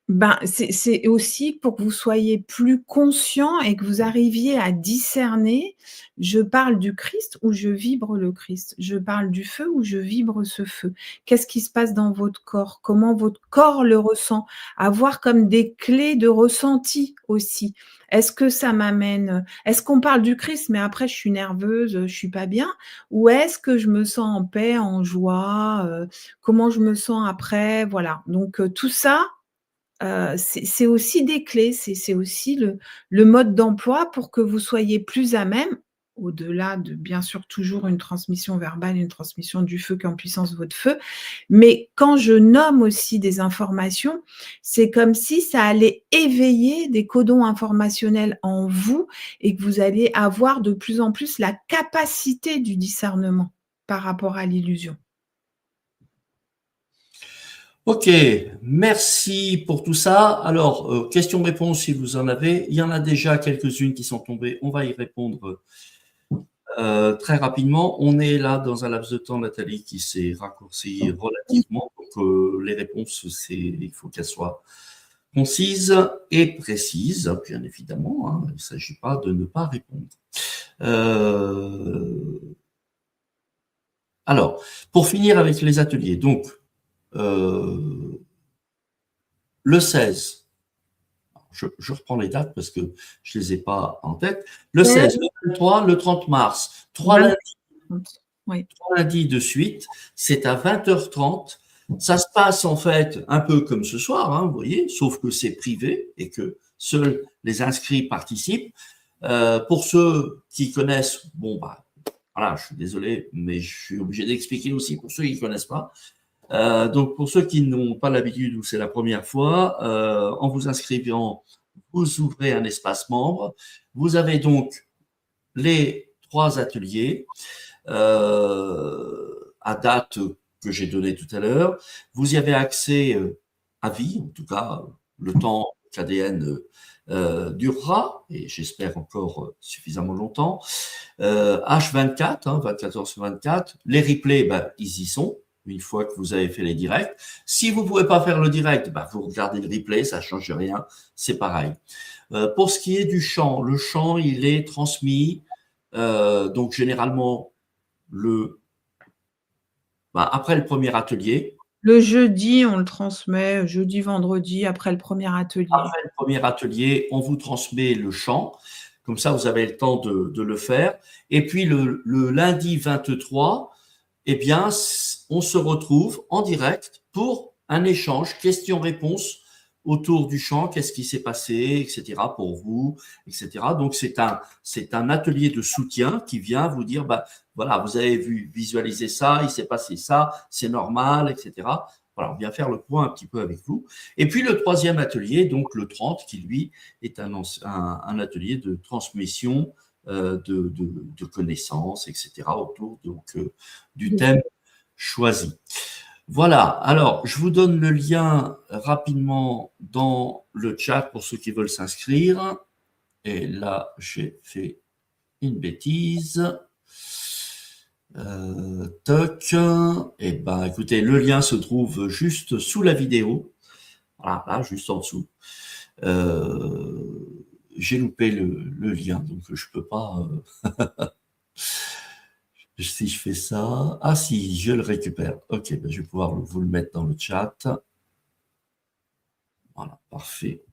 Ben, c'est aussi pour que vous soyez plus conscient et que vous arriviez à discerner, je parle du Christ ou je vibre le Christ? Je parle du feu ou je vibre ce feu? Qu'est-ce qui se passe dans votre corps? Comment votre corps le ressent? Avoir comme des clés de ressenti aussi. Est-ce que ça m'amène, est-ce qu'on parle du Christ, mais après je suis nerveuse, je suis pas bien? Ou est-ce que je me sens en paix, en joie, comment je me sens après? Voilà, donc tout ça, c'est aussi des clés, c'est aussi le mode d'emploi pour que vous soyez plus à même, au-delà de bien sûr toujours une transmission verbale, une transmission du feu qui est en puissance votre feu. Mais quand je nomme aussi des informations, c'est comme si ça allait éveiller des codons informationnels en vous et que vous allez avoir de plus en plus la capacité du discernement par rapport à l'illusion. Ok, merci pour tout ça. Alors, questions-réponses si vous en avez. Il y en a déjà quelques-unes qui sont tombées. On va y répondre très rapidement. On est là dans un laps de temps, Nathalie, qui s'est raccourci relativement. Donc, les réponses, il faut qu'elles soient concises et précises, bien évidemment. Hein. Il ne s'agit pas de ne pas répondre. Alors, pour finir avec les ateliers, donc, le 16, je reprends les dates parce que je ne les ai pas en tête. Le 16, le 23, le 30 mars, 3 lundis de suite, c'est à 20h30. Ça se passe en fait un peu comme ce soir, hein, vous voyez, sauf que c'est privé et que seuls les inscrits participent. Pour ceux qui connaissent, bon, bah, voilà, je suis désolé, mais je suis obligé d'expliquer aussi pour ceux qui ne connaissent pas. Donc, pour ceux qui n'ont pas l'habitude ou c'est la première fois, en vous inscrivant, vous ouvrez un espace membre. Vous avez donc les 3 ateliers à date que j'ai donné tout à l'heure. Vous y avez accès à vie, en tout cas le temps qu'ADN durera, et j'espère encore suffisamment longtemps. H24, 24h/24. Les replays, ils y sont une fois que vous avez fait les directs. Si vous ne pouvez pas faire le direct, vous regardez le replay, ça ne change rien, c'est pareil. Pour ce qui est du chant, le chant, il est transmis, donc généralement, après le premier atelier. Le jeudi, on le transmet, jeudi, vendredi, après le premier atelier. Après le premier atelier, on vous transmet le chant. Comme ça, vous avez le temps de le faire. Et puis, le lundi 23, eh bien, on se retrouve en direct pour un échange questions-réponses autour du chant, qu'est-ce qui s'est passé, etc. pour vous, etc. Donc c'est un atelier de soutien qui vient vous dire, bah, voilà, vous avez vu visualiser ça, il s'est passé ça, c'est normal, etc. Voilà, on vient faire le point un petit peu avec vous. Et puis le troisième atelier, donc le 30, qui lui est un atelier de transmission de connaissances, etc. autour donc, du thème choisi. Voilà, alors je vous donne le lien rapidement dans le chat pour ceux qui veulent s'inscrire. Et là, j'ai fait une bêtise. Toc. Eh ben, écoutez, le lien se trouve juste sous la vidéo. Voilà, là, juste en dessous. J'ai loupé le lien, donc je peux pas. Si je fais ça, ah si, je le récupère. Ok, ben je vais pouvoir vous le mettre dans le chat. Voilà, parfait.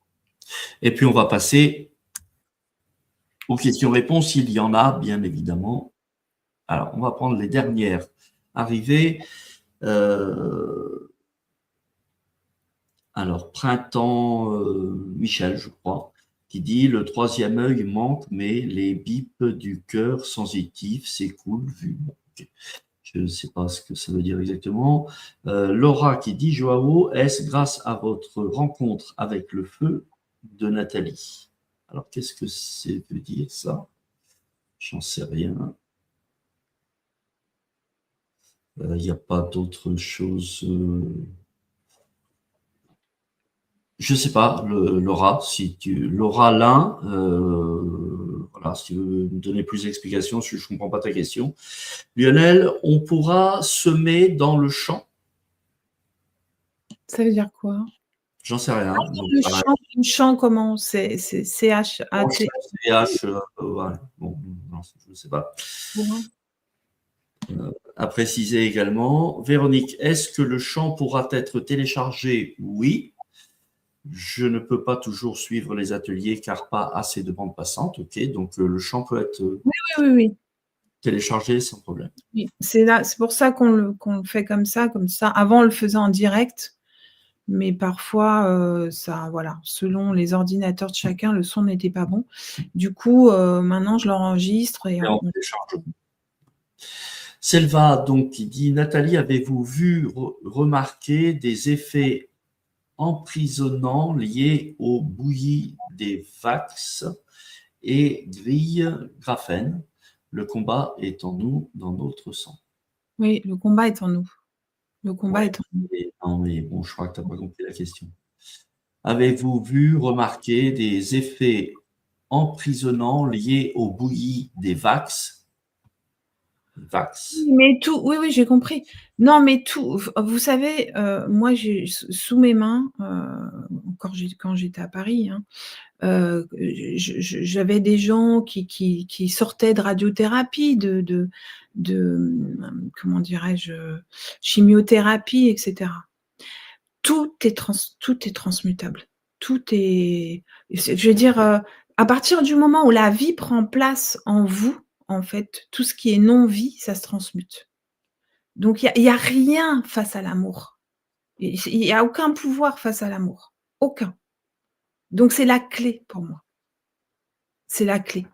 Et puis on va passer aux questions-réponses, il y en a, bien évidemment. Alors, on va prendre les dernières arrivées. Alors, Printemps Michel, je crois, qui dit « Le troisième œil manque, mais les bips du cœur sensitif s'écoulent vu. » Okay. Je ne sais pas ce que ça veut dire exactement. Laura qui dit « Joao, est-ce grâce à votre rencontre avec le feu de Nathalie ?» Alors, qu'est-ce que ça veut dire ça? J'en sais rien. Il n'y a pas d'autre chose. Je sais pas, Laura, Laura Lin, voilà, si tu veux me donner plus d'explications, je ne comprends pas ta question. Lionel, on pourra semer dans le champ? Ça veut dire quoi? J'en sais rien. Donc, le champ, comment? C'est C-H-A-T. CH, ouais, bon, non, je ne sais pas. À préciser également. Véronique, est-ce que le champ pourra être téléchargé? Oui. Je ne peux pas toujours suivre les ateliers car pas assez de bande passante. Ok, donc le champ peut être Oui. téléchargé sans problème. Oui, c'est pour ça qu'on le fait comme ça. Avant, on le faisait en direct, mais parfois, ça, voilà, selon les ordinateurs de chacun, le son n'était pas bon. Du coup, maintenant, je l'enregistre et on télécharge. Selva, donc, qui dit « Nathalie, avez-vous vu remarquer des effets emprisonnants liés aux bouillies des VAX et grilles graphènes? Le combat est en nous, dans notre sang. » Oui, le combat est en nous. Le combat est en nous. Non, mais bon, je crois que tu n'as pas compris la question. Avez-vous vu remarquer des effets emprisonnants liés aux bouillies des VAX? Mais tout, oui, j'ai compris. Non, mais tout, vous savez, moi, j'ai sous mes mains, quand j'étais à Paris, hein, j'avais des gens qui sortaient de radiothérapie, de comment dirais-je, chimiothérapie, etc. Tout est transmutable. Tout est, je veux dire, à partir du moment où la vie prend place en vous, en fait, tout ce qui est non-vie, ça se transmute. Donc il y a rien face à l'amour. Il y a aucun pouvoir face à l'amour. Aucun. Donc c'est la clé pour moi. C'est la clé.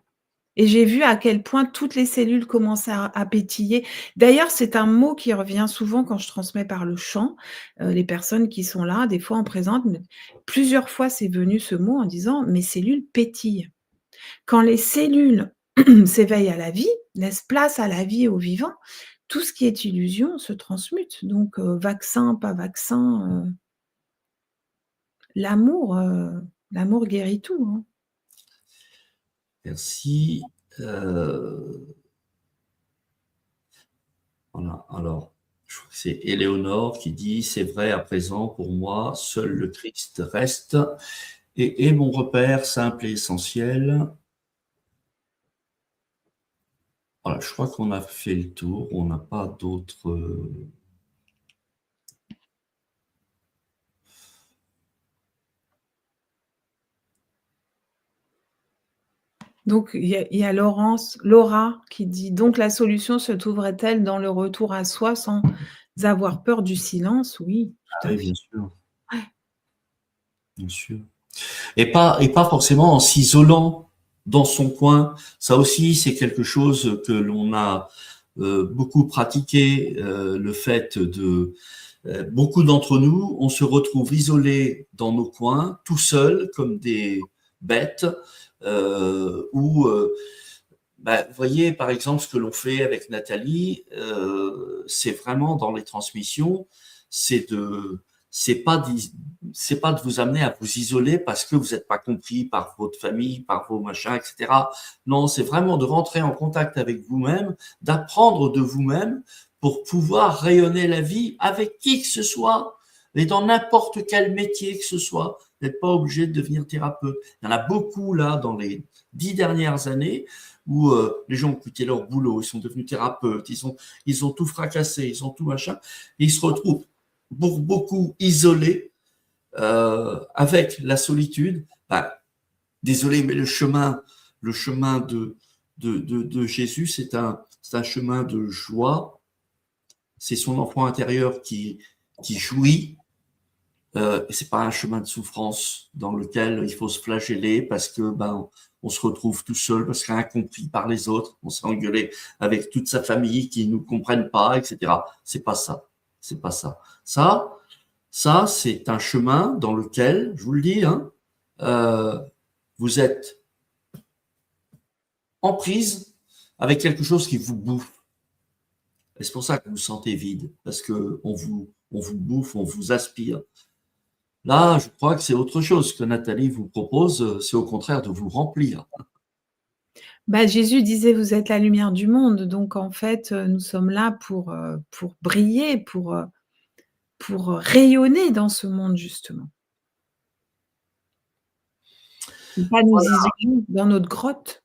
Et j'ai vu à quel point toutes les cellules commençaient à pétiller. D'ailleurs, c'est un mot qui revient souvent quand je transmets par le chant. Les personnes qui sont là, des fois en présente, plusieurs fois c'est venu ce mot en disant: «Mes cellules pétillent». Quand les cellules s'éveillent à la vie, laissent place à la vie et au vivant, tout ce qui est illusion se transmute. Donc vaccin, pas vaccin, l'amour guérit tout, hein. Merci. Voilà, alors, je crois que c'est Éléonore qui dit « C'est vrai, à présent, pour moi, seul le Christ reste et est mon repère simple et essentiel. » Voilà, je crois qu'on a fait le tour, on n'a pas d'autres... Donc il y a Laura qui dit: «Donc la solution se trouverait-elle dans le retour à soi sans avoir peur du silence?» Oui, tout à fait. bien sûr. Ouais. bien sûr. Et pas forcément en s'isolant dans son coin. Ça aussi, c'est quelque chose que l'on a beaucoup pratiqué, le fait de beaucoup d'entre nous, on se retrouve isolés dans nos coins, tout seuls, comme des bêtes, où, vous voyez, par exemple, ce que l'on fait avec Nathalie, c'est vraiment dans les transmissions, c'est de, c'est pas, c'est pas de vous amener à vous isoler parce que vous n'êtes pas compris par votre famille, par vos machins, etc. Non, c'est vraiment de rentrer en contact avec vous-même, d'apprendre de vous-même pour pouvoir rayonner la vie avec qui que ce soit et dans n'importe quel métier que ce soit. Vous n'êtes pas obligé de devenir thérapeute. Il y en a beaucoup là dans les 10 dernières années où les gens ont quitté leur boulot, ils sont devenus thérapeutes, ils ont tout fracassé, ils ont tout machin, et ils se retrouvent pour beaucoup isolés avec la solitude. Désolé, mais le chemin de Jésus, c'est un chemin de joie. C'est son enfant intérieur qui jouit. Et c'est pas un chemin de souffrance dans lequel il faut se flageller parce que on se retrouve tout seul parce qu'on est incompris par les autres, on s'est engueulé avec toute sa famille qui nous comprennent pas, etc. C'est pas ça, c'est pas ça. Ça c'est un chemin dans lequel, je vous le dis, vous êtes en prise avec quelque chose qui vous bouffe. Et c'est pour ça que vous vous sentez vide, parce que on vous bouffe, on vous aspire. Là, je crois que c'est autre chose que Nathalie vous propose, c'est au contraire de vous remplir. Jésus disait: «Vous êtes la lumière du monde», donc en fait, nous sommes là pour briller, pour rayonner dans ce monde justement. Ne pas nous isoler dans notre grotte.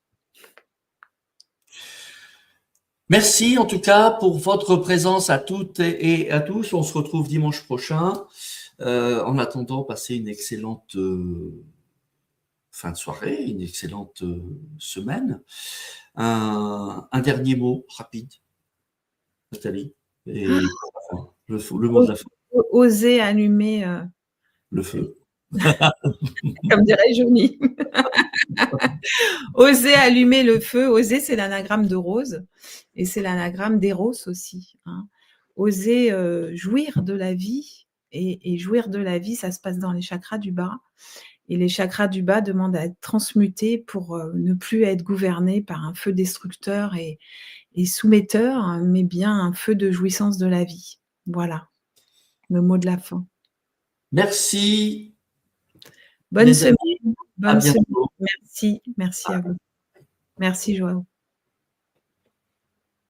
Merci en tout cas pour votre présence à toutes et à tous. On se retrouve dimanche prochain. En attendant, passez une excellente fin de soirée, une excellente semaine. Un dernier mot rapide, Nathalie, et le mot de la fin. Oser allumer Le feu. comme dirait Johnny. Oser allumer le feu. Oser, c'est l'anagramme de rose et c'est l'anagramme d'Eros aussi. Oser jouir de la vie et jouir de la vie, ça se passe dans les chakras du bas. Et les chakras du bas demandent à être transmutés pour ne plus être gouvernés par un feu destructeur et soumetteur, mais bien un feu de jouissance de la vie. Voilà, le mot de la fin. Merci. Bonne semaine. À bientôt. Merci à vous. Merci Joao.